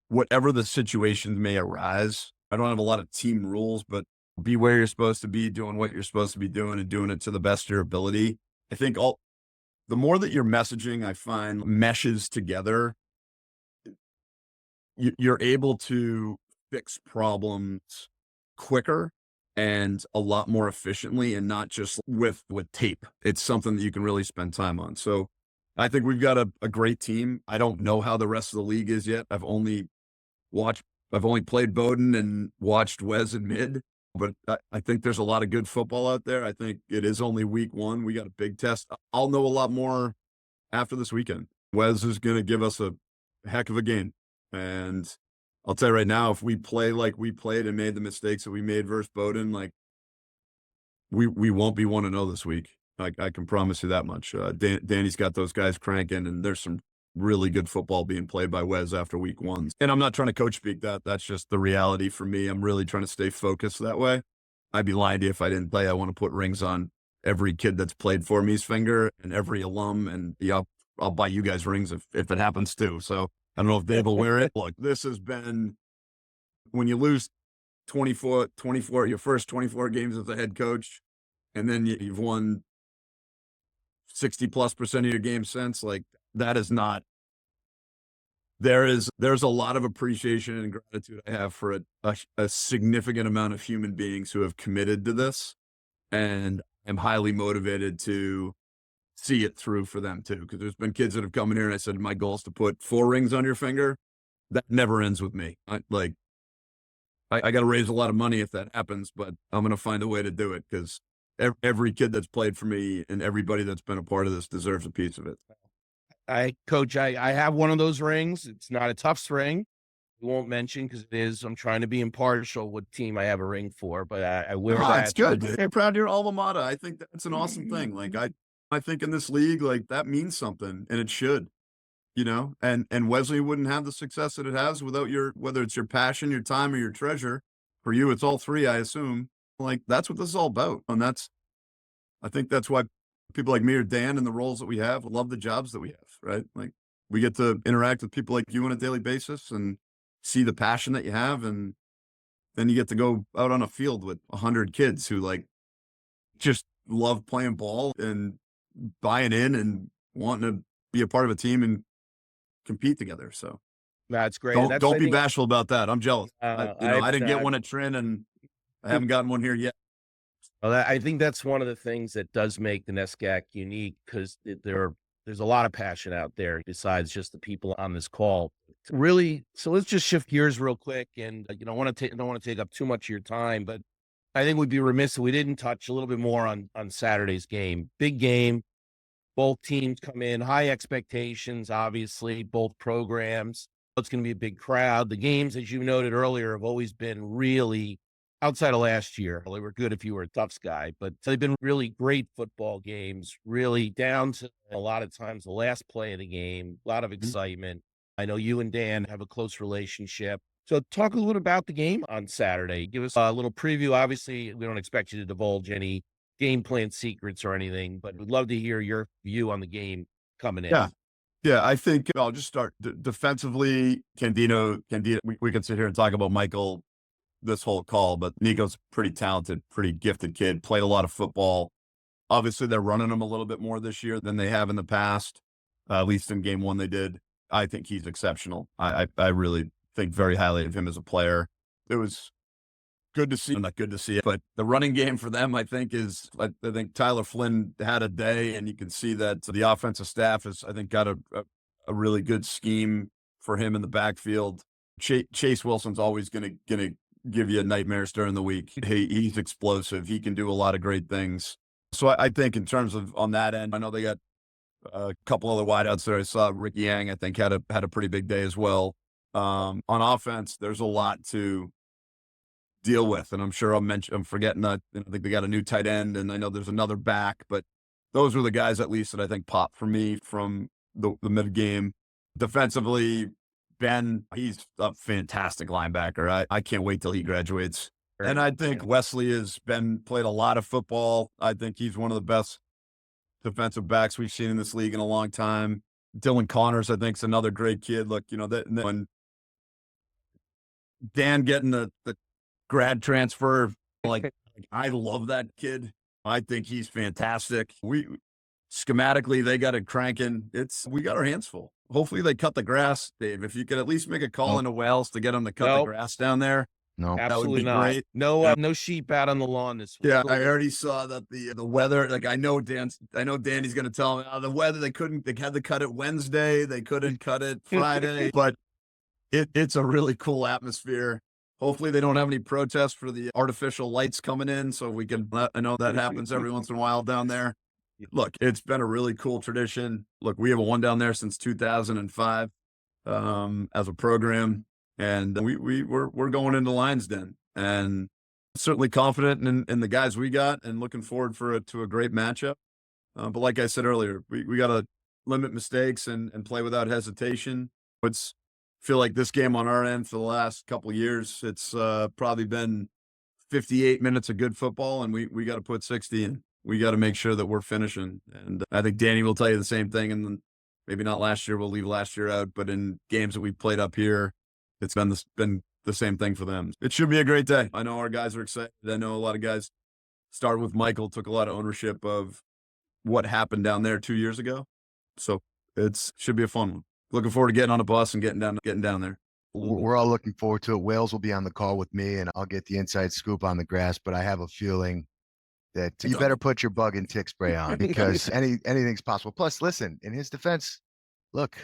whatever the situations may arise. I don't have a lot of team rules, but be where you're supposed to be, doing what you're supposed to be doing and doing it to the best of your ability. I think the more that your messaging, I find, meshes together, you're able to fix problems quicker and a lot more efficiently, and not just with tape. It's something that you can really spend time on. So I think we've got a great team. I don't know how the rest of the league is yet. I've only played Bowdoin and watched Wes and Mid, but I think there's a lot of good football out there. I think it is only week 1. We got a big test. I'll know a lot more after this weekend. Wes is going to give us a heck of a game. And I'll tell you right now, if we play like we played and made the mistakes that we made versus Bowdoin, we won't be 1-0 this week. I can promise you that much. Danny's got those guys cranking, and there's some really good football being played by Wes after week 1. And I'm not trying to coach speak that. That's just the reality for me. I'm really trying to stay focused that way. I'd be lying to you if I didn't play. I want to put rings on every kid that's played for me's finger and every alum. And I'll buy you guys rings if it happens too. So I don't know if Dave will wear it. Look, this has been, when you lose 24, your first 24 games as a head coach, and then you've won 60+% of your games since, that is not, there's a lot of appreciation and gratitude I have for a significant amount of human beings who have committed to this, and I'm highly motivated to see it through for them too. Because there's been kids that have come in here and I said, my goal is to put 4 rings on your finger. That never ends with me. I got to raise a lot of money if that happens, but I'm going to find a way to do it, because every kid that's played for me and everybody that's been a part of this deserves a piece of it. Coach, I have one of those rings. It's not a Tufts ring. We won't mention, because it is. I'm trying to be impartial what team I have a ring for, but I wear that. It's good. I'm proud of your alma mater. I think that's an awesome thing. I think in this league, that means something, and it should, and Wesley wouldn't have the success that it has without whether it's your passion, your time, or your treasure. For you, it's all 3, I assume. That's what this is all about. And I think that's why people like me or Dan in the roles that we have love the jobs that we have, right? We get to interact with people like you on a daily basis and see the passion that you have. And then you get to go out on a field with 100 kids who just love playing ball and buying in and wanting to be a part of a team and compete together. So that's great. Don't be bashful about that. I'm jealous. I didn't get one at Trin, and I haven't gotten one here yet. Well, I think that's one of the things that does make the NESCAC unique, because there's a lot of passion out there besides just the people on this call. Really, so let's just shift gears real quick, and I don't want to take up too much of your time, but I think we'd be remiss if we didn't touch a little bit more on Saturday's game. Big game. Both teams come in, high expectations, obviously, both programs. It's going to be a big crowd. The games, as you noted earlier, have always been really outside of last year. They were good if you were a Tufts guy, but they've been really great football games, really down to a lot of times the last play of the game, a lot of excitement. I know you and Dan have a close relationship. So talk a little about the game on Saturday. Give us a little preview. Obviously, we don't expect you to divulge any game plan secrets or anything, but we'd love to hear your view on the game coming in. Yeah, I think I'll just start defensively. Candido, we can sit here and talk about Michael this whole call, but Niko's pretty talented, pretty gifted kid, played a lot of football. Obviously, they're running him a little bit more this year than they have in the past. At least in game one, they did. I think he's exceptional. I really think very highly of him as a player. It was good to see, not good to see it, but the running game for them, I think I think Tyler Flynn had a day, and you can see that the offensive staff has, I think, got a really good scheme for him in the backfield. Chase Wilson's always going to give you nightmares during the week. He's explosive. He can do a lot of great things. So I think in terms of on that end, I know they got a couple other wideouts there. I saw Ricky Yang, I think, had a pretty big day as well. On offense, there's a lot to deal with, and I'm sure I'm forgetting that. I think they got a new tight end, and I know there's another back, but those were the guys at least that I think popped for me from the mid game. Defensively, Ben, he's a fantastic linebacker. I can't wait till he graduates. And I think Wesley has played a lot of football. I think he's one of the best defensive backs we've seen in this league in a long time. Dylan Connors, I think, is another great kid. Look, when Dan getting the grad transfer, I love that kid. I think he's fantastic. Schematically, they got it cranking. We got our hands full. Hopefully they cut the grass, Dave. If you could at least make a call into Wales to get them to cut the grass down there. No, absolutely not. Great. No sheep out on the lawn this week. Yeah, I already saw that the weather. Like I know Danny's going to tell me the weather. They had to cut it Wednesday. They couldn't cut it Friday, but it's a really cool atmosphere. Hopefully they don't have any protests for the artificial lights coming in, so we can. I know that happens every once in a while down there. Look, it's been a really cool tradition. Look, we haven't won down there since 2005 as a program. And we're going into Lions Den, and certainly confident in the guys we got, and looking forward to a great matchup. But like I said earlier, we got to limit mistakes and play without hesitation. Feel like this game on our end for the last couple of years, it's probably been 58 minutes of good football, and we got to put 60 in. We got to make sure that we're finishing. And I think Danny will tell you the same thing. And then maybe not last year, we'll leave last year out, but in games that we've played up here, it's been the same thing for them. It should be a great day. I know our guys are excited. I know a lot of guys, started with Michael, took a lot of ownership of what happened down there 2 years ago. So should be a fun one. Looking forward to getting on a bus and getting down there. We're all looking forward to it. Wales will be on the call with me, and I'll get the inside scoop on the grass, but I have a feeling that you better put your bug and tick spray on, because anything's possible. Plus, listen, in his defense, look,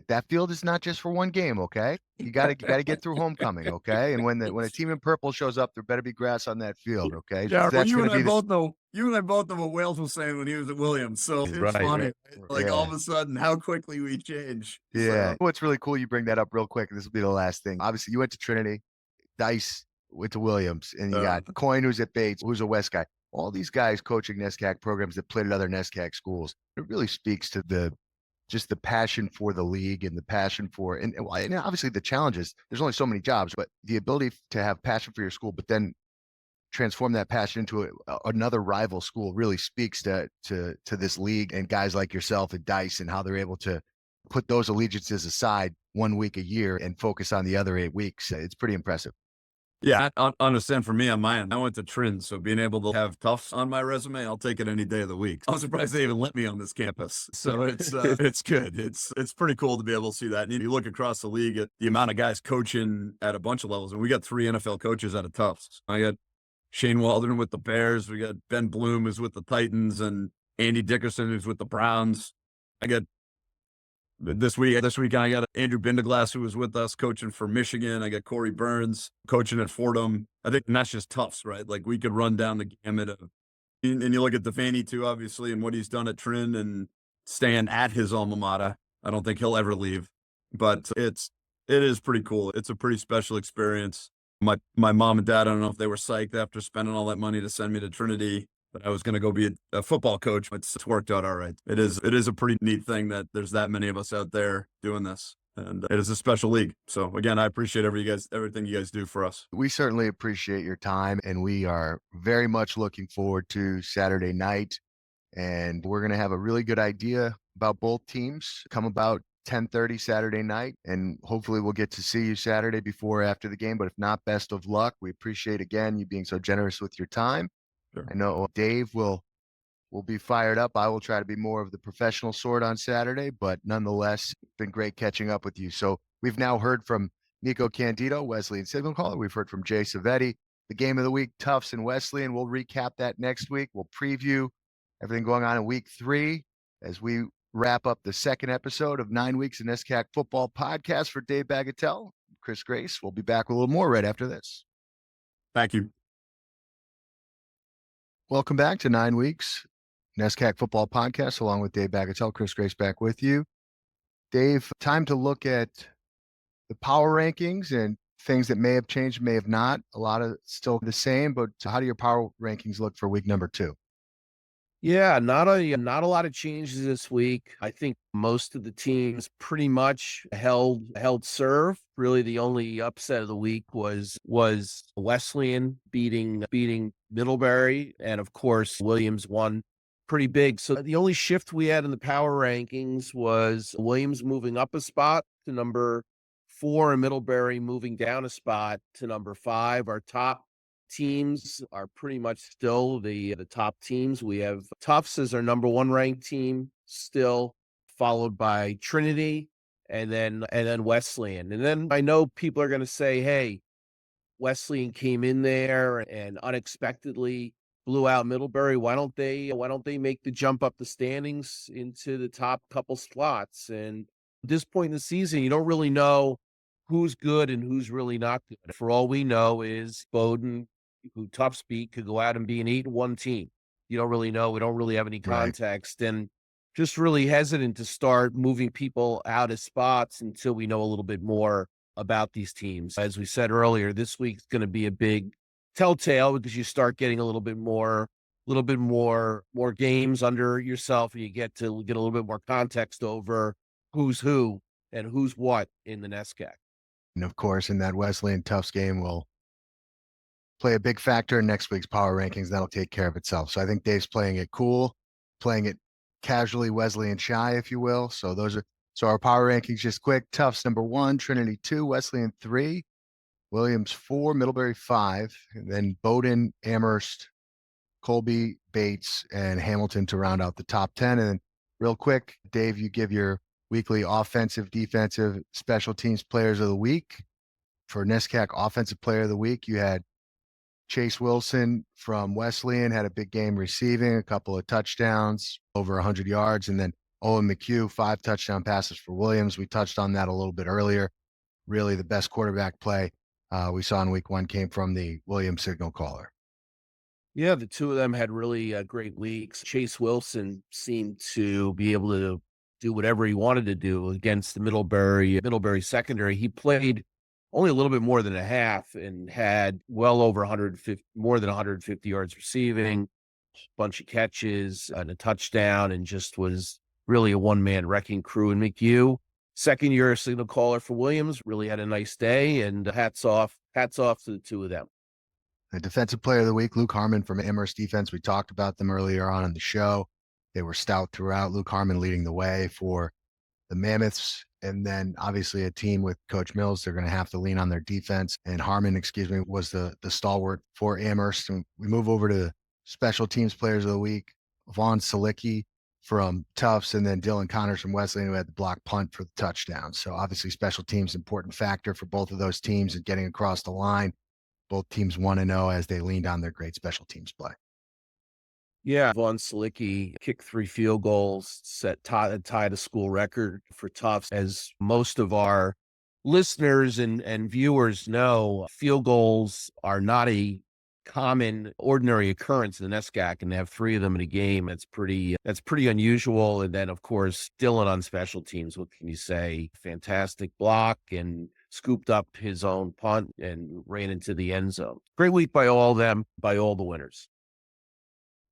that field is not just for one game, okay? You got to get through homecoming, okay? And when a team in purple shows up, there better be grass on that field, okay? Yeah, but you and I both know what Wales was saying when he was at Williams. So it's funny. Right. All of a sudden, how quickly we change. Yeah. So. What's really cool, you bring that up real quick, and this will be the last thing. Obviously, you went to Trinity, Dice went to Williams, and you got Coyne, who's at Bates, who's a West guy. All these guys coaching NESCAC programs that played at other NESCAC schools. It really speaks to the passion for the league and the passion for, and obviously the challenges. There's only so many jobs, but the ability to have passion for your school, but then transform that passion into another rival school really speaks to this league and guys like yourself and Dice, and how they're able to put those allegiances aside 1 week a year and focus on the other 8 weeks. It's pretty impressive. Yeah, I understand. For me on my end, I went to Trin, so being able to have Tufts on my resume, I'll take it any day of the week. I'm surprised they even let me on this campus. So it's good. It's pretty cool to be able to see that. And you look across the league at the amount of guys coaching at a bunch of levels, and we got 3 NFL coaches out of Tufts. I got Shane Waldron with the Bears. We got Ben Bloom who's with the Titans, and Andy Dickerson who's with the Browns. I got This week I got Andrew Bindeglass, who was with us coaching for Michigan. I got Corey Burns coaching at Fordham. I think, and that's just Tufts, right? Like, we could run down the gamut of, and you look at Devaney too, obviously, and what he's done at Trin and staying at his alma mater. I don't think he'll ever leave, but it is pretty cool. It's a pretty special experience. My mom and dad, I don't know if they were psyched after spending all that money to send me to Trinity, but I was going to go be a football coach. It's worked out all right. It is a pretty neat thing that there's that many of us out there doing this. And it is a special league. So again, I appreciate everything you guys do for us. We certainly appreciate your time, and we are very much looking forward to Saturday night. And we're going to have a really good idea about both teams come about 10:30 Saturday night. And hopefully we'll get to see you Saturday before or after the game. But if not, best of luck. We appreciate, again, you being so generous with your time. Sure. I know Dave will be fired up. I will try to be more of the professional sort on Saturday, but nonetheless, it's been great catching up with you. So we've now heard from Niko Candido, Wesleyan signal caller. We've heard from Jay Civetti. The game of the week, Tufts and Wesleyan. We'll recap that next week. We'll preview everything going on in week 3 as we wrap up the second episode of 9 Weeks in NESCAC Football Podcast. For Dave Bagatelle, Chris Grace. We'll be back with a little more right after this. Thank you. Welcome back to 9 Weeks NESCAC Football Podcast, along with Dave Bagatelle. Chris Grace back with you. Dave, time to look at the power rankings and things that may have changed, may have not. A lot of still the same, but how do your power rankings look for week number 2? Yeah, not a lot of changes this week. I think most of the teams pretty much held serve. Really, the only upset of the week was Wesleyan beating Middlebury, and of course Williams won pretty big. So the only shift we had in the power rankings was Williams moving up a spot to number 4 and Middlebury moving down a spot to number 5. Our top teams are pretty much still the top teams. We have Tufts as our number 1 ranked team still, followed by Trinity and then Wesleyan. And then I know people are going to say, hey, Wesleyan came in there and unexpectedly blew out Middlebury. Why don't they make the jump up the standings into the top couple slots? And at this point in the season, you don't really know who's good and who's really not good. For all we know is Bowdoin, who Tufts beat, could go out and be an 8-1 team. You don't really know. We don't really have any context. Right. And just really hesitant to start moving people out of spots until we know a little bit more about these teams. As we said earlier, this week's going to be a big telltale because you start getting a little bit more games under yourself, and you get a little bit more context over who's who and who's what in the NESCAC. And of course, in that Wesleyan Tufts game will play a big factor in next week's power rankings. That'll take care of itself. So I think Dave's playing it cool, playing it casually, Wesleyan shy, if you will. So our power rankings just quick. Tufts number 1, Trinity 2, Wesleyan 3, Williams 4, Middlebury 5, and then Bowdoin, Amherst, Colby, Bates, and Hamilton to round out the top 10. And then real quick, Dave, you give your weekly offensive, defensive, special teams players of the week. For NESCAC Offensive Player of the Week, you had Chase Wilson from Wesleyan, had a big game receiving, a couple of touchdowns, over 100 yards. And then Owen McHugh, 5 touchdown passes for Williams. We touched on that a little bit earlier. Really the best quarterback play we saw in week 1 came from the Williams signal caller. Yeah, the two of them had really great weeks. Chase Wilson seemed to be able to do whatever he wanted to do against the Middlebury secondary. He played only a little bit more than a half and had well over more than 150 yards receiving, a bunch of catches and a touchdown, and just was really a one-man wrecking crew. And McHugh, second-year signal caller for Williams, really had a nice day, and hats off to the two of them. The defensive player of the week, Luke Harmon from Amherst defense. We talked about them earlier on in the show. They were stout throughout. Luke Harmon leading the way for the Mammoths. And then obviously a team with Coach Mills, they're going to have to lean on their defense. And Harmon, was the stalwart for Amherst. And we move over to the special teams players of the week. Vaughn Salicki from Tufts, and then Dylan Connors from Wesleyan, who had the block punt for the touchdown. So obviously special teams, important factor for both of those teams and getting across the line. Both teams 1-0 as they leaned on their great special teams play. Yeah, Vaughn Salicki kicked 3 field goals, tied a school record for Tufts. As most of our listeners and viewers know, field goals are not a common, ordinary occurrence in the NESCAC, and to have 3 of them in a game, that's pretty unusual. And then, of course, Dylan on special teams. What can you say? Fantastic block and scooped up his own punt and ran into the end zone. Great week by all of them, by all the winners.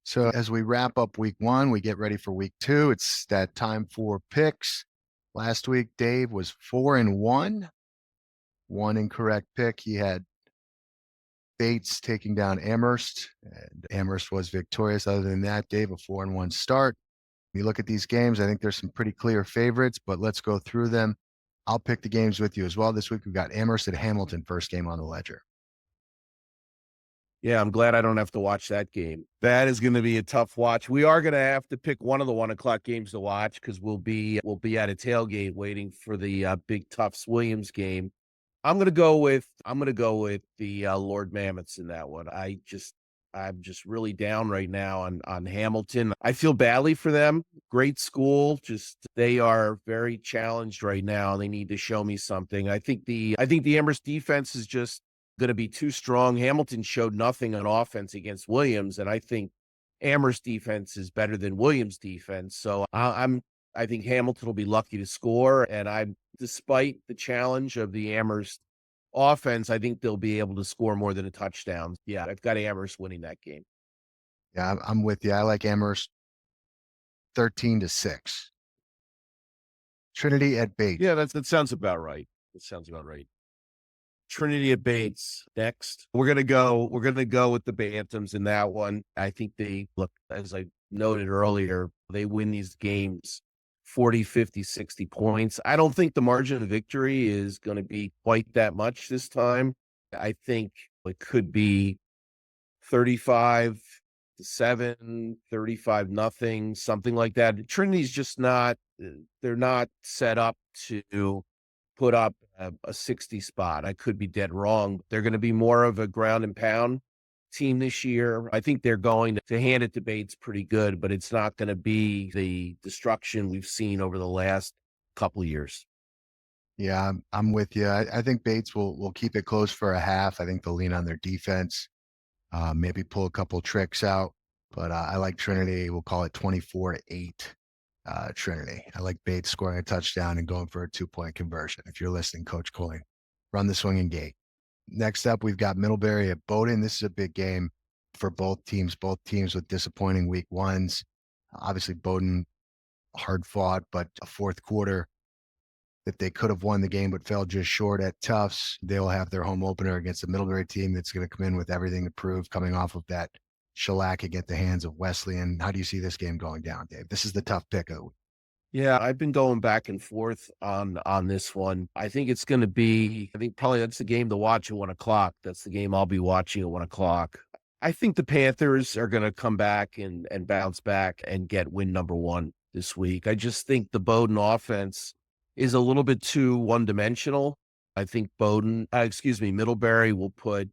So as we wrap up week one, we get ready for week two. It's that time for picks. Last week, Dave was 4-1. One incorrect pick. He had Bates taking down Amherst, and Amherst was victorious. Other than that, Dave, a 4-1 start. When you look at these games, I think there's some pretty clear favorites, but let's go through them. I'll pick the games with you as well. This week, we've got Amherst at Hamilton, first game on the ledger. Yeah, I'm glad I don't have to watch that game. That is going to be a tough watch. We are going to have to pick one of the 1:00 games to watch because we'll be at a tailgate waiting for the big Tufts Williams game. I'm going to go with the Lord Mammoths in that one. I'm just really down right now on Hamilton. I feel badly for them. Great school, just they are very challenged right now. They need to show me something. I think the Amherst defense is just going to be too strong. Hamilton showed nothing on offense against Williams, and I think Amherst defense is better than Williams defense. So I think Hamilton will be lucky to score, and despite the challenge of the Amherst offense, I think they'll be able to score more than a touchdown. Yeah, I've got Amherst winning that game. Yeah, I'm with you. I like Amherst 13-6. Trinity at Bates. Yeah, that sounds about right. Trinity at Bates next. We're gonna go with the Bantams in that one. I think they look, as I noted earlier, they win these games 40, 50, 60 points. I don't think the margin of victory is going to be quite that much this time. I think it could be 35-7, 35-0, something like that. Trinity's just they're not set up to put up a 60 spot. I could be dead wrong. They're going to be more of a ground and pound team this year. I think they're going to hand it to Bates pretty good, but it's not going to be the destruction we've seen over the last couple of years. Yeah, I'm with you. I think Bates will keep it close for a half. I think they'll lean on their defense, maybe pull a couple tricks out, but I like Trinity. We'll call it 24-8. Trinity. I like Bates scoring a touchdown and going for a 2-point conversion. If you're listening, Coach Coyne, run the swinging gate. Next up, we've got Middlebury at Bowdoin. This is a big game for both teams with disappointing week ones. Obviously, Bowdoin hard fought, but a fourth quarter that they could have won the game but fell just short at Tufts. They'll have their home opener against the Middlebury team that's going to come in with everything to prove, coming off of that shellacking at the hands of Wesleyan. How do you see this game going down, Dave? This is the tough pick of the week. Yeah, I've been going back and forth on this one. I think it's going to be, probably that's the game to watch at 1:00. That's the game I'll be watching at 1:00. I think the Panthers are going to come back and bounce back and get win number one this week. I just think the Bowdoin offense is a little bit too one-dimensional. I think Middlebury will put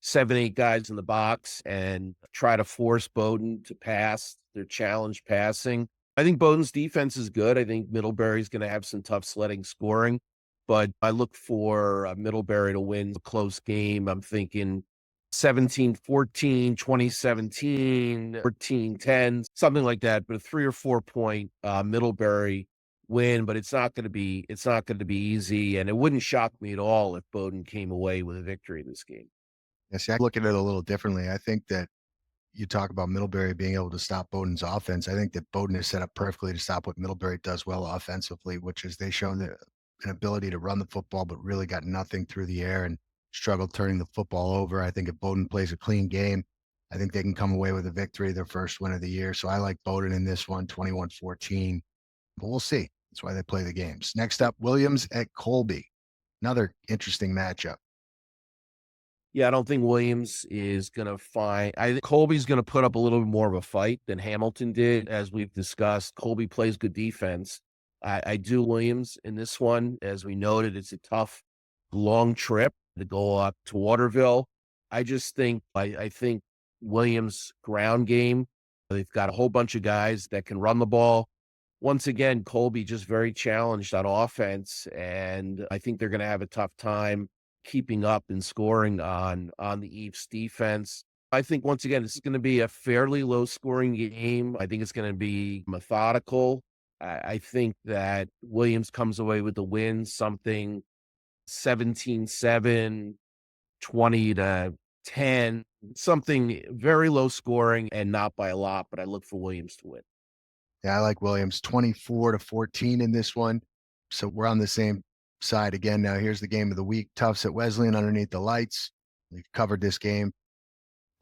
7-8 guys in the box and try to force Bowdoin to pass. They're challenged passing. I think Bowdoin's defense is good. I think Middlebury's going to have some tough sledding scoring, but I look for Middlebury to win a close game. I'm thinking 17-14, 20-17, 14-10, something like that, but a 3 or 4 point Middlebury win, but it's not going to be easy, and it wouldn't shock me at all if Bowdoin came away with a victory in this game. Yeah, see, I look at it a little differently. I think that you talk about Middlebury being able to stop Bowdoin's offense. I think that Bowdoin is set up perfectly to stop what Middlebury does well offensively, which is they shown an ability to run the football, but really got nothing through the air and struggled turning the football over. I think if Bowdoin plays a clean game, I think they can come away with a victory, their first win of the year. So I like Bowdoin in this one, 21-14, but we'll see. That's why they play the games. Next up, Williams at Colby. Another interesting matchup. Yeah, I don't think Williams is going to find. I think Colby's going to put up a little bit more of a fight than Hamilton did, as we've discussed. Colby plays good defense. I do Williams in this one. As we noted, it's a tough, long trip to go up to Waterville. I just think, I think Williams' ground game, they've got a whole bunch of guys that can run the ball. Once again, Colby just very challenged on offense, and I think they're going to have a tough time keeping up and scoring on the Eves defense. I think, once again, this is going to be a fairly low-scoring game. I think it's going to be methodical. I think that Williams comes away with the win, something 17-7, 20-10, something very low scoring and not by a lot, but I look for Williams to win. Yeah, I like Williams 24-14 in this one. So we're on the same side again. Now here's the game of the week. Tufts at Wesleyan underneath the lights. We've covered this game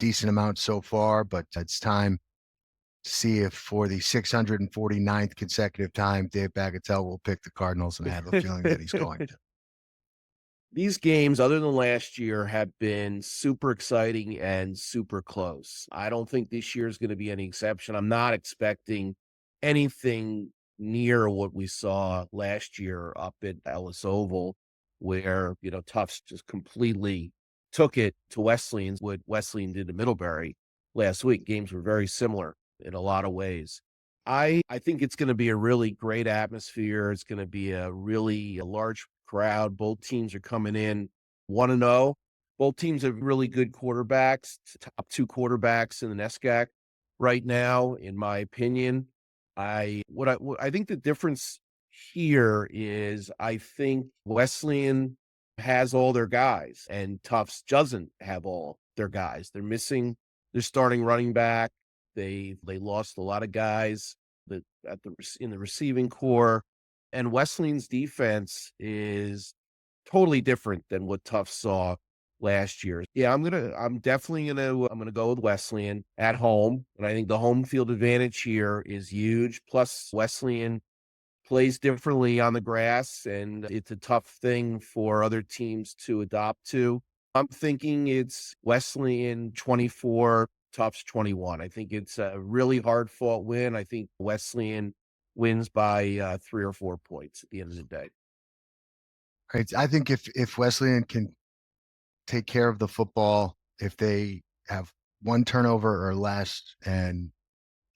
decent amount so far, but it's time to see if for the 649th consecutive time, Dave Bagatelle will pick the Cardinals, and I have a feeling that he's going to. These games, other than last year, have been super exciting and super close. I don't think this year is going to be any exception. I'm not expecting anything near what we saw last year up at Ellis Oval, where, Tufts just completely took it to Wesleyan's, what Wesleyan did to Middlebury last week. Games were very similar in a lot of ways. I think it's going to be a really great atmosphere. It's going to be a large crowd. Both teams are coming in 1-0. Both teams have really good quarterbacks, top two quarterbacks in the NESCAC right now, in my opinion. I think the difference here is I think Wesleyan has all their guys and Tufts doesn't have all their guys. They're missing their starting running back. They lost a lot of guys in the receiving core, and Wesleyan's defense is totally different than what Tufts saw last year. Yeah, I'm definitely gonna go with Wesleyan at home, and I think the home field advantage here is huge. Plus, Wesleyan plays differently on the grass, and it's a tough thing for other teams to adopt to. I'm thinking it's Wesleyan 24, Tufts 21. I think it's a really hard fought win. I think Wesleyan wins by 3 or 4 points at the end of the day. Right. I think if Wesleyan can take care of the football, if they have one turnover or less and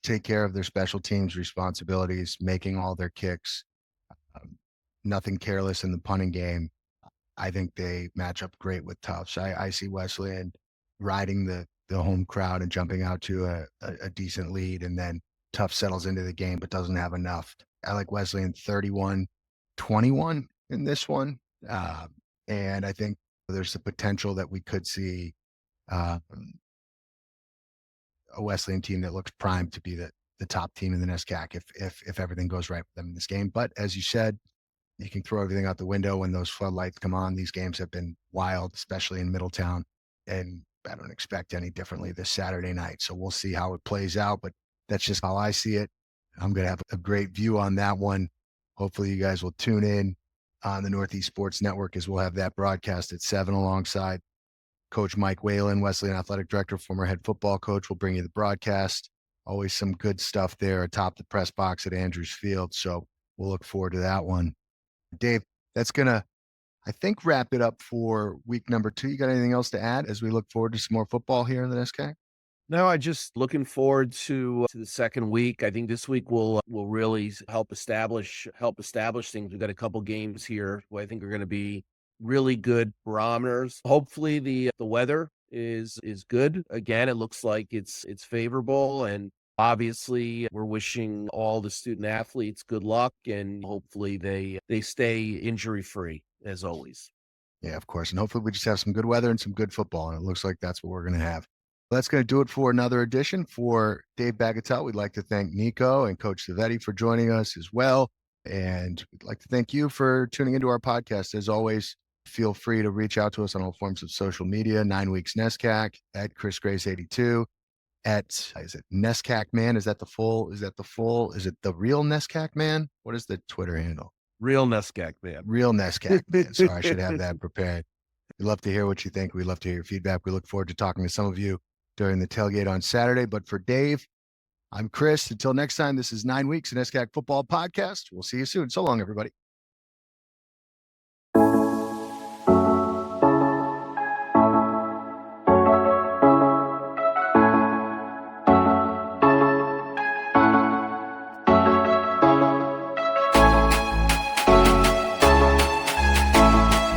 take care of their special teams responsibilities, making all their kicks, nothing careless in the punting game, I think they match up great with Tufts. I see Wesleyan riding the home crowd and jumping out to a decent lead, and then Tufts settles into the game but doesn't have enough. I like Wesleyan 31-21 in this one. And I think there's the potential that we could see a Wesleyan team that looks primed to be the top team in the NESCAC if everything goes right with them in this game. But as you said, you can throw everything out the window when those floodlights come on. These games have been wild, especially in Middletown, and I don't expect any differently this Saturday night. So we'll see how it plays out, but that's just how I see it. I'm going to have a great view on that one. Hopefully you guys will tune in on the Northeast Sports Network, as we'll have that broadcast at 7 alongside Coach Mike Whalen, Wesleyan Athletic Director, former head football coach, will bring you the broadcast. Always some good stuff there atop the press box at Andrews Field. So we'll look forward to that one. Dave, that's going to, I think, wrap it up for week number 2. You got anything else to add as we look forward to some more football here in the NESCAC? No, I just looking forward to the second week. I think this week will really help establish things. We've got a couple games here who I think are going to be really good barometers. Hopefully the weather is good. Again, it looks like it's favorable, and obviously we're wishing all the student athletes good luck, and hopefully they stay injury free as always. Yeah, of course. And hopefully we just have some good weather and some good football. And it looks like that's what we're going to have. That's going to do it for another edition. For Dave Bagatelle, we'd like to thank Niko and Coach Civetti for joining us as well. And we'd like to thank you for tuning into our podcast. As always, feel free to reach out to us on all forms of social media. 9 Weeks NESCAC, at Chris Grace 82, at, is it NESCAC Man? Is it the real NESCAC Man? What is the Twitter handle? Real NESCAC Man. Real NESCAC Man. So I should have that prepared. We'd love to hear what you think. We'd love to hear your feedback. We look forward to talking to some of you during the tailgate on Saturday. But for Dave, I'm Chris. Until next time, this is 9 Weeks, an NESCAC Football Podcast. We'll see you soon. So long, everybody.